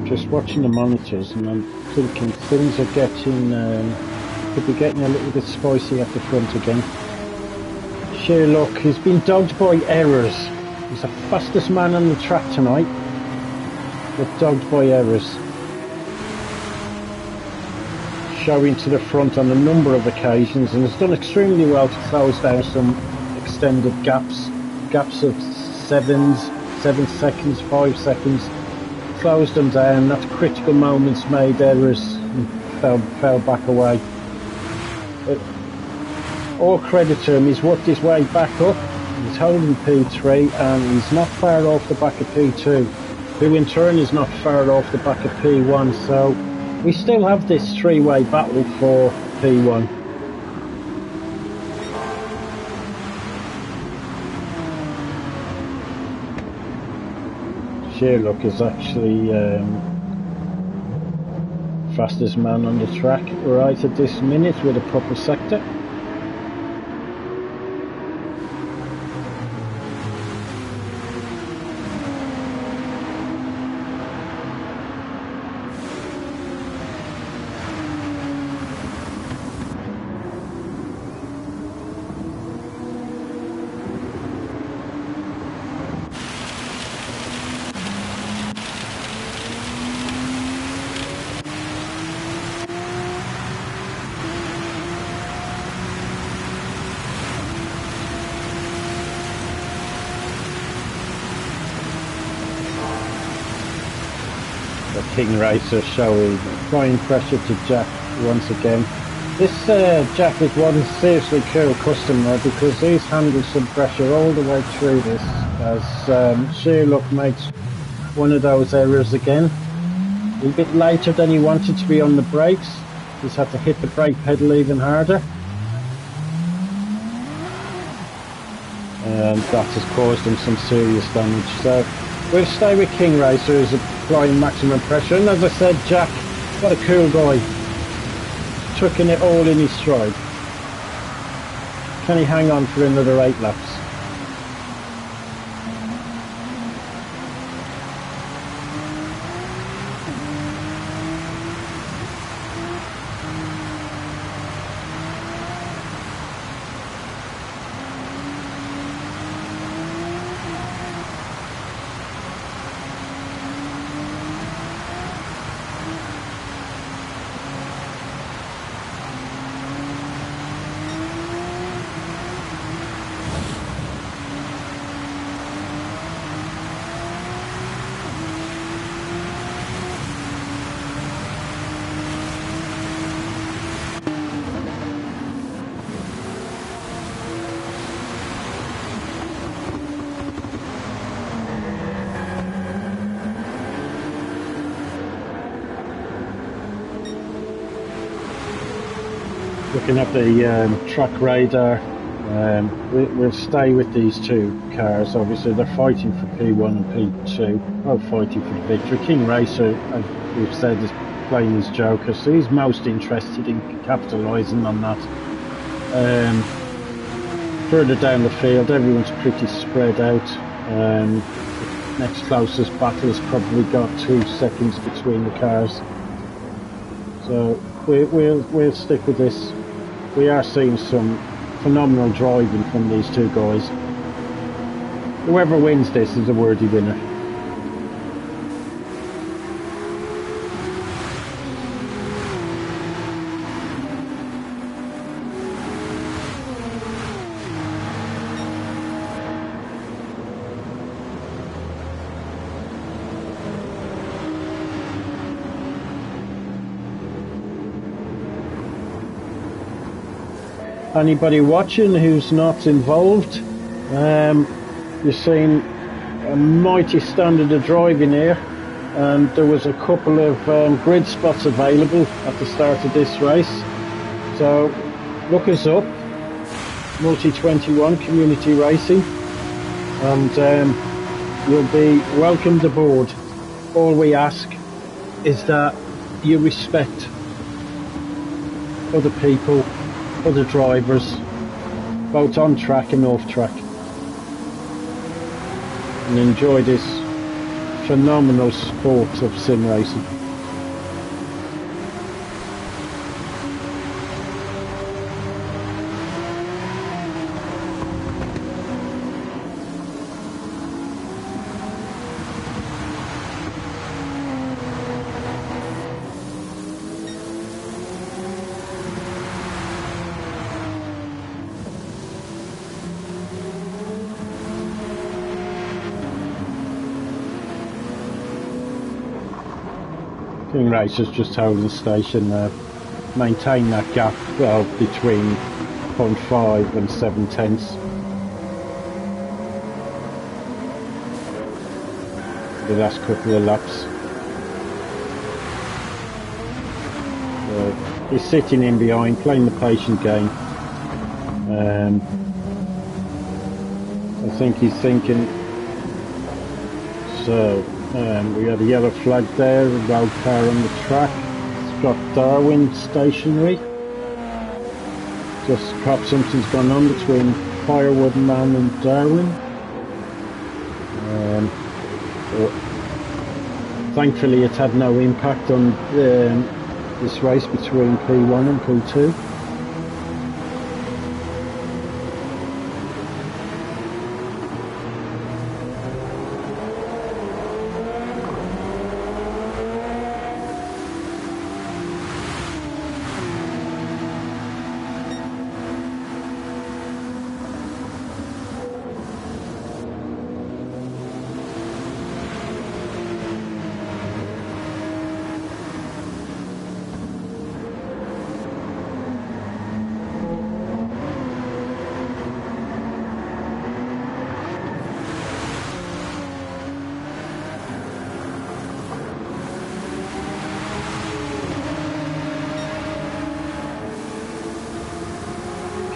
Speaker 1: Just watching the monitors, and I'm thinking things are getting, could be getting a little bit spicy at the front again. Sheer luck, he's been dogged by errors. He's the fastest man on the track tonight, but dogged by errors. Showing to the front on a number of occasions, and has done extremely well to close down some extended gaps of 7 seconds, 5 seconds. Closed them down, at critical moments made errors and fell back away. But all credit to him, he's worked his way back up, he's holding P3 and he's not far off the back of P2, who in turn is not far off the back of P1, so we still have this three-way battle for P1. Sheer luck is actually fastest man on the track right at this minute with a proper sector. The King Racer showing applying pressure to Jack once again. This Jack is one seriously cool customer because he's handled some pressure all the way through this, as sheer luck makes one of those errors again. A bit later than he wanted to be on the brakes. He's had to hit the brake pedal even harder, and that has caused him some serious damage. So we'll stay with King Racer, who's applying maximum pressure, and as I said, Jack, what a cool guy, tucking it all in his stride. Can he hang on for another 8 laps? Looking at the track radar, we'll stay with these two cars. Obviously they're fighting for P1 and P2, well, fighting for the victory. King Racer, as we've said, is playing his joker, so he's most interested in capitalising on that. Further down the field, everyone's pretty spread out. The next closest battle has probably got 2 seconds between the cars. So we'll stick with this. We are seeing some phenomenal driving from these two guys. Whoever wins this is a worthy winner. Anybody watching who's not involved, you're seeing a mighty standard of driving here, and there was a couple of grid spots available at the start of this race. So look us up, Multi21 Community Racing, and you'll be welcomed aboard. All we ask is that you respect other people, other drivers, both on track and off track, and enjoy this phenomenal sport of sim racing. King Racer's just holding station there. Maintain that gap between 0.5 and 7/10. The last couple of laps. He's sitting in behind, playing the patient game. I think he's thinking, so we had a yellow flag there, a road car on the track. It's got Darwin stationary. Just perhaps something's gone on between Firewood Man and Darwin. But thankfully it had no impact on this race between P1 and P2.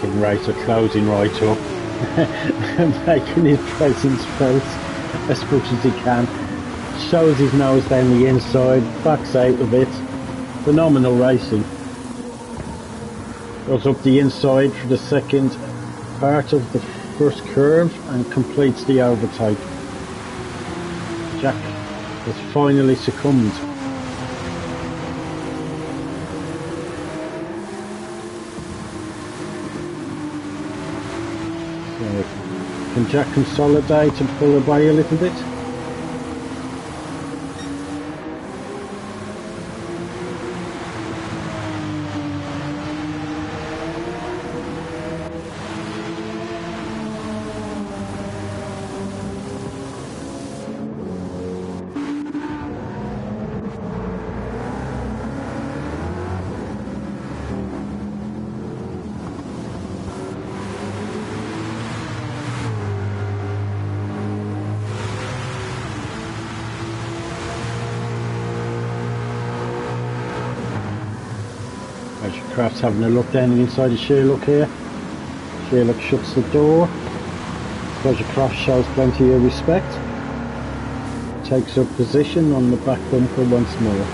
Speaker 1: King Racer closing right up, making his presence felt as much as he can. Shows his nose down the inside, backs out a bit. Phenomenal racing. Goes up the inside for the second part of the first curve and completes the overtake. Jack has finally succumbed. Can Jack consolidate and pull away a little bit? Craft's having a look down the inside of Sherlock here. Sherlock shuts the door. Pleasure Craft shows plenty of respect. Takes up position on the back bumper once more.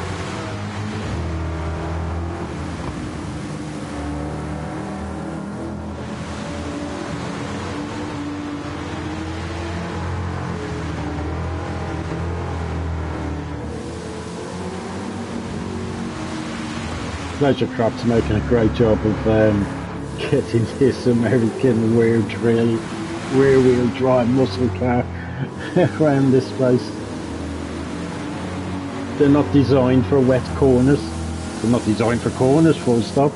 Speaker 1: Pleasure Craft's making a great job of getting this American rear-wheel drive muscle car around this place. They're not designed for wet corners. They're not designed for corners, full stop.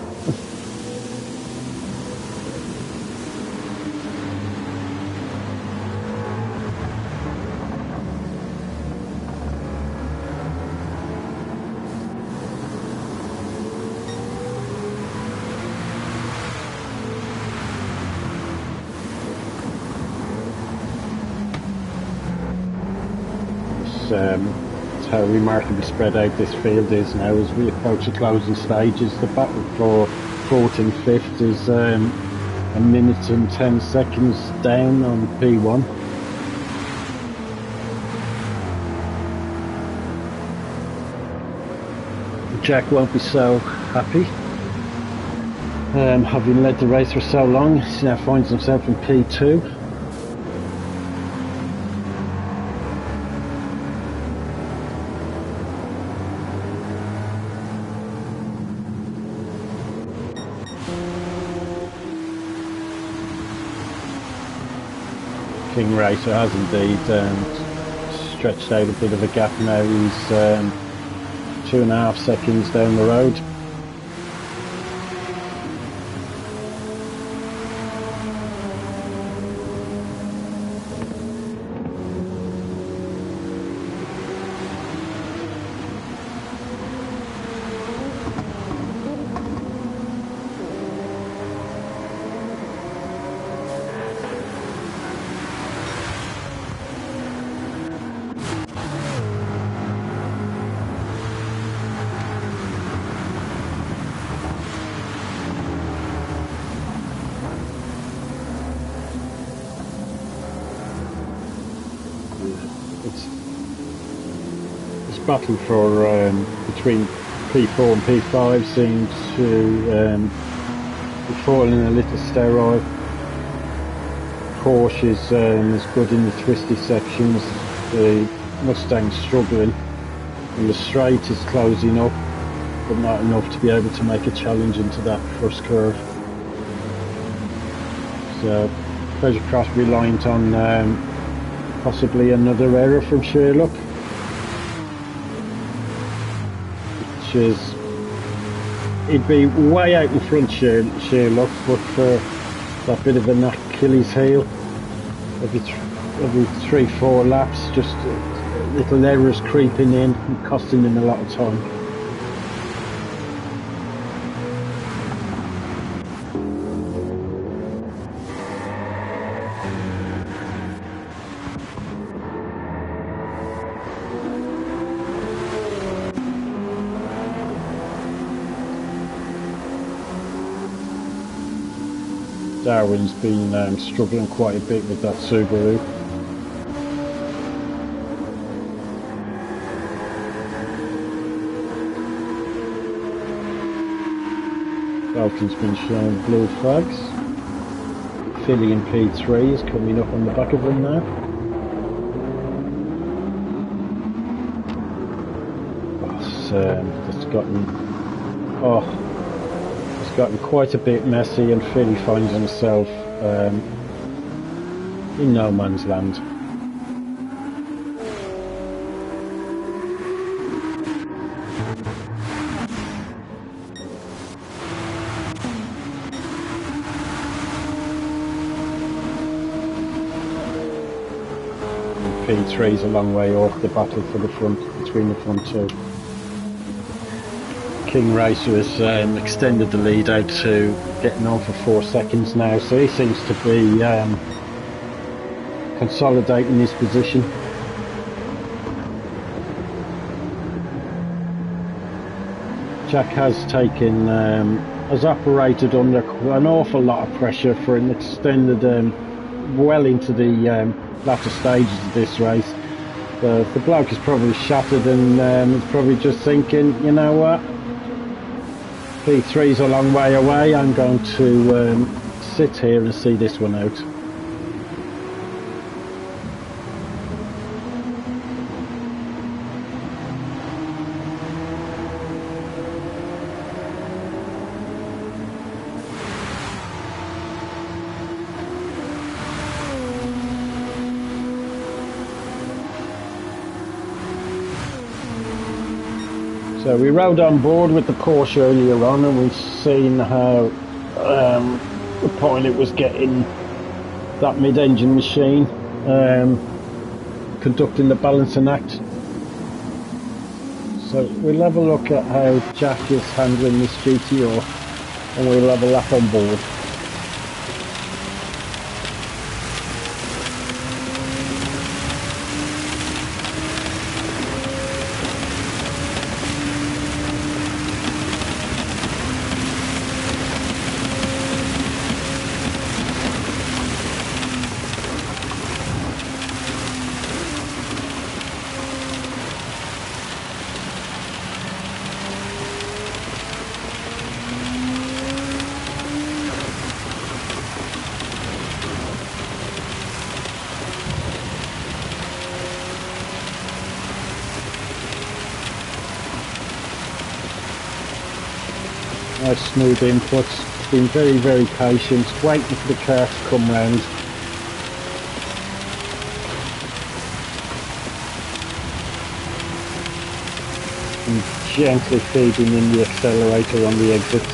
Speaker 1: It's how remarkably spread out this field is now as we approach the closing stages. The battle for 4th and 5th is a minute and 10 seconds down on P1. Jack won't be so happy. Having led the race for so long, he now finds himself in P2. King Racer has indeed stretched out a bit of a gap now. He's 2.5 seconds down the road. This battle for between P4 and P5 seems to be falling a little sterile. Porsche is good in the twisty sections. The Mustang's struggling, and the straight is closing up, but not enough to be able to make a challenge into that first curve. So Pleasure Craft reliant on possibly another error from Sherlock, which is, he'd be way out in front Sherlock, but for that bit of an Achilles heel every 3-4 laps, just little errors creeping in and costing him a lot of time. Darwin's been struggling quite a bit with that Subaru. Dalton's been showing blue flags. Philly in P3 is coming up on the back of him now. It's gotten quite a bit messy, and Philly finds himself in no man's land. P3's a long way off the battle for the front, between the front two. King Racer has extended the lead out to getting on for 4 seconds now, so he seems to be consolidating his position. Jack has taken a has operated under an awful lot of pressure for an extended, well into the latter stages of this race. The bloke is probably shattered and is probably just thinking, you know what, P3's a long way away, I'm going to sit here and see this one out. So we rode on board with the Porsche earlier on, and we've seen how the pilot was getting that mid-engine machine conducting the balancing act. So we'll have a look at how Jack is handling this GTR, and we'll have a lap on board. Nice smooth inputs, been very, very patient, waiting for the car to come round. And gently feeding in the accelerator on the exits.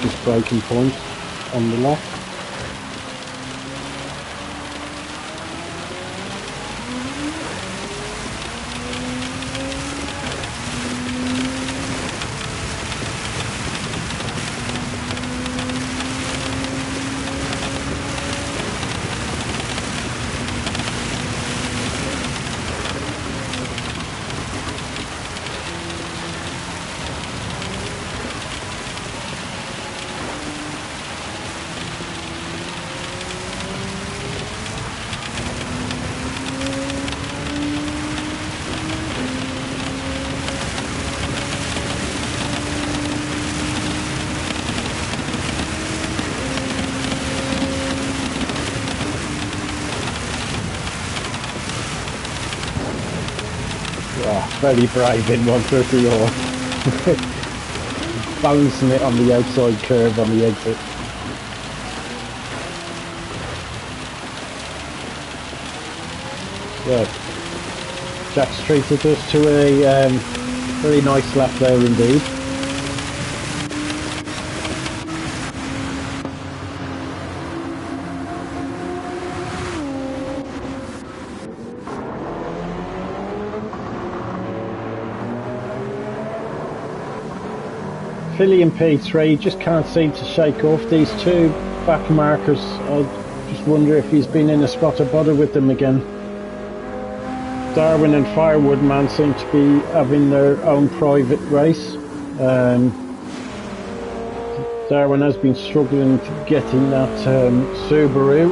Speaker 1: Just braking point on the left. Oh, very brave in 130 or balancing it on the outside curve on the exit. So Jack's treated us to a very nice lap there indeed. Philly and P3 just can't seem to shake off these two back markers. I just wonder if he's been in a spot of bother with them again. Darwin and Firewood Man seem to be having their own private race. Darwin has been struggling to getting that Subaru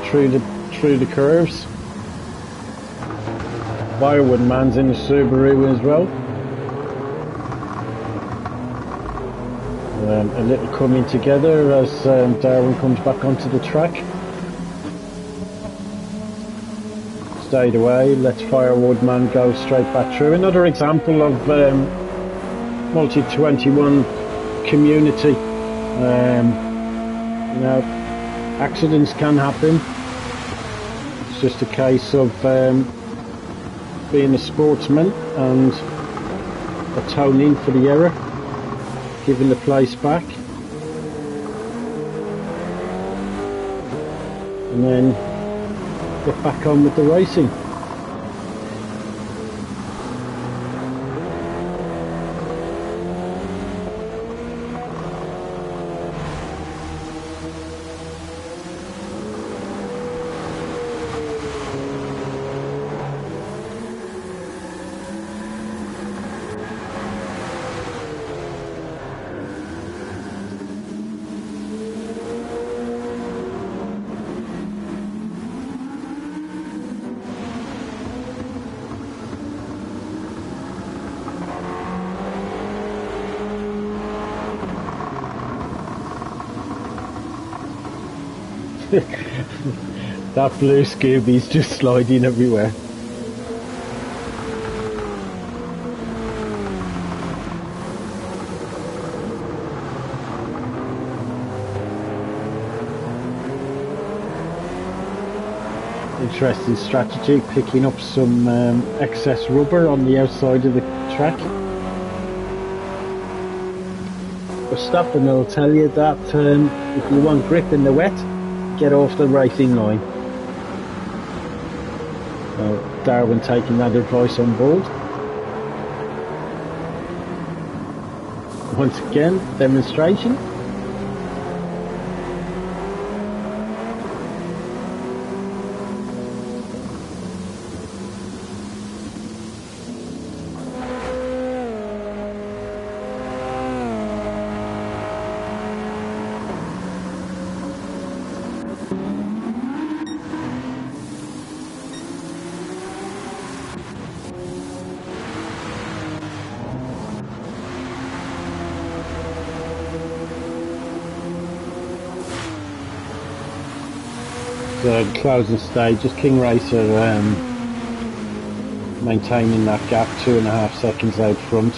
Speaker 1: through the curves. Firewood Man's in the Subaru as well. A little coming together as Darwin comes back onto the track. Stayed away, lets Firewood Man go straight back through. Another example of Multi21 community. You know, accidents can happen. It's just a case of being a sportsman and atoning for the error, giving the place back, and then get back on with the racing. That blue Scooby's just sliding everywhere. Interesting strategy, picking up some excess rubber on the outside of the track. Verstappen will tell you that if you want grip in the wet, get off the racing line. Darwin taking that advice on board. Once again, demonstration. The closing stage, just King Racer maintaining that gap, 2.5 seconds out front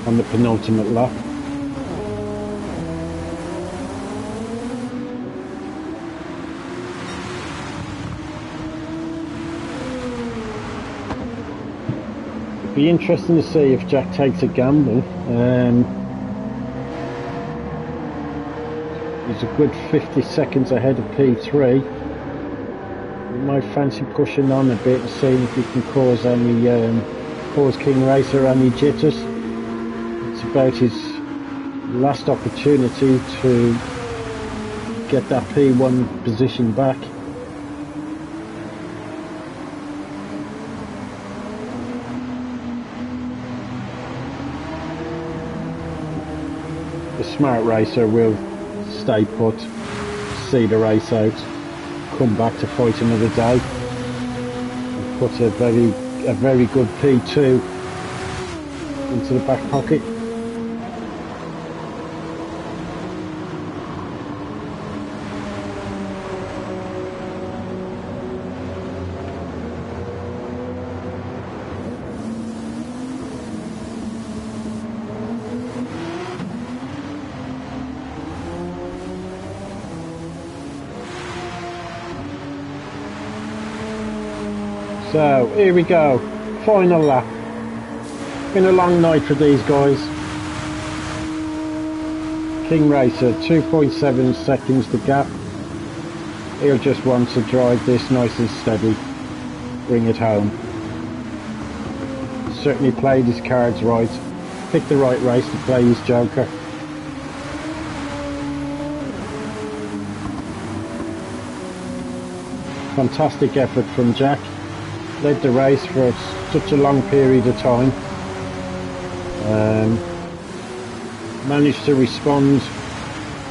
Speaker 1: on the penultimate lap. It'd be interesting to see if Jack takes a gamble. He's a good 50 seconds ahead of P3. You might fancy pushing on a bit and seeing if he can cause King Racer any jitters. It's about his last opportunity to get that P1 position back. The smart racer will stay put, see the race out, come back to fight another day, and put a very good P2 into the back pocket. So here we go, final lap. Been a long night for these guys. King Racer, 2.7 seconds to gap. He'll just want to drive this nice and steady, bring it home. Certainly played his cards right, picked the right race to play his joker. Fantastic effort from Jack. Led the race for such a long period of time. Managed to respond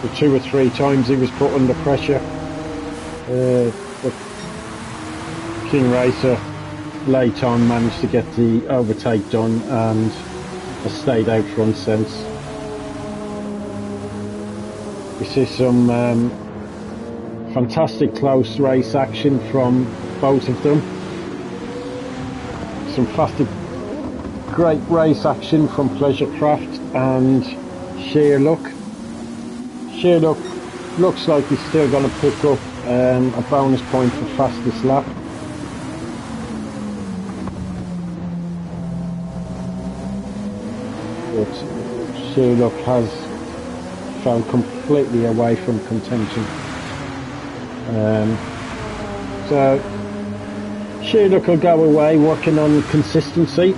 Speaker 1: the 2 or 3 times he was put under pressure. But King Racer late on managed to get the overtake done and has stayed out front since. We see some fantastic close race action from both of them. Some great race action from Pleasurecraft and Sheer Luck. Sheer Luck looks like he's still going to pick up a bonus point for fastest lap. But Sheer Luck has fell completely away from contention. So Sheer Luck will go away working on consistency.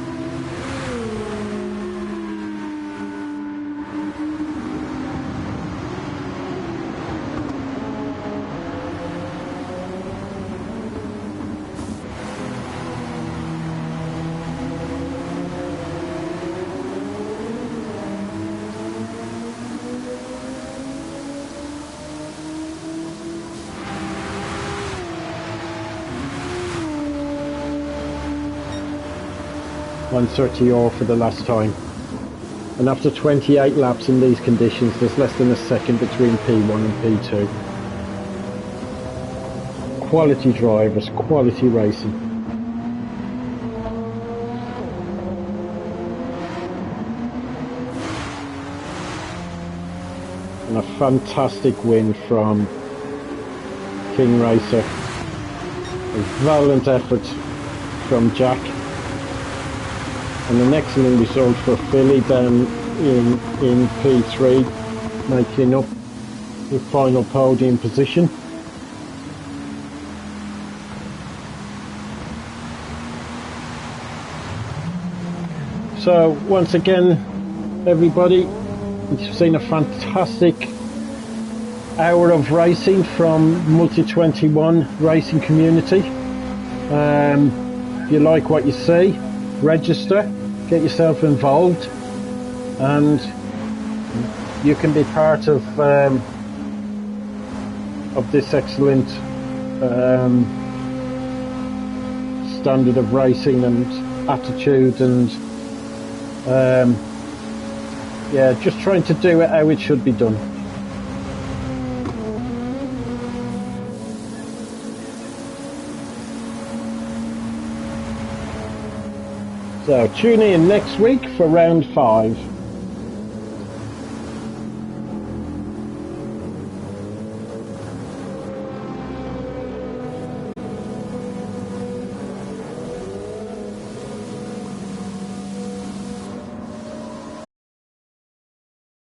Speaker 1: .130 for the last time, and after 28 laps in these conditions there's less than a second between P1 and P2. quality drivers, quality racing. And a fantastic win from King Racer. A valiant effort from Jack. And an excellent result for Philly down in P3, making up the final podium position. So once again, everybody, you've seen a fantastic hour of racing from Multi21 racing community. If you like what you see, register, get yourself involved, and you can be part of this excellent standard of racing and attitude, and yeah, just trying to do it how it should be done. So tune in next week for round 5.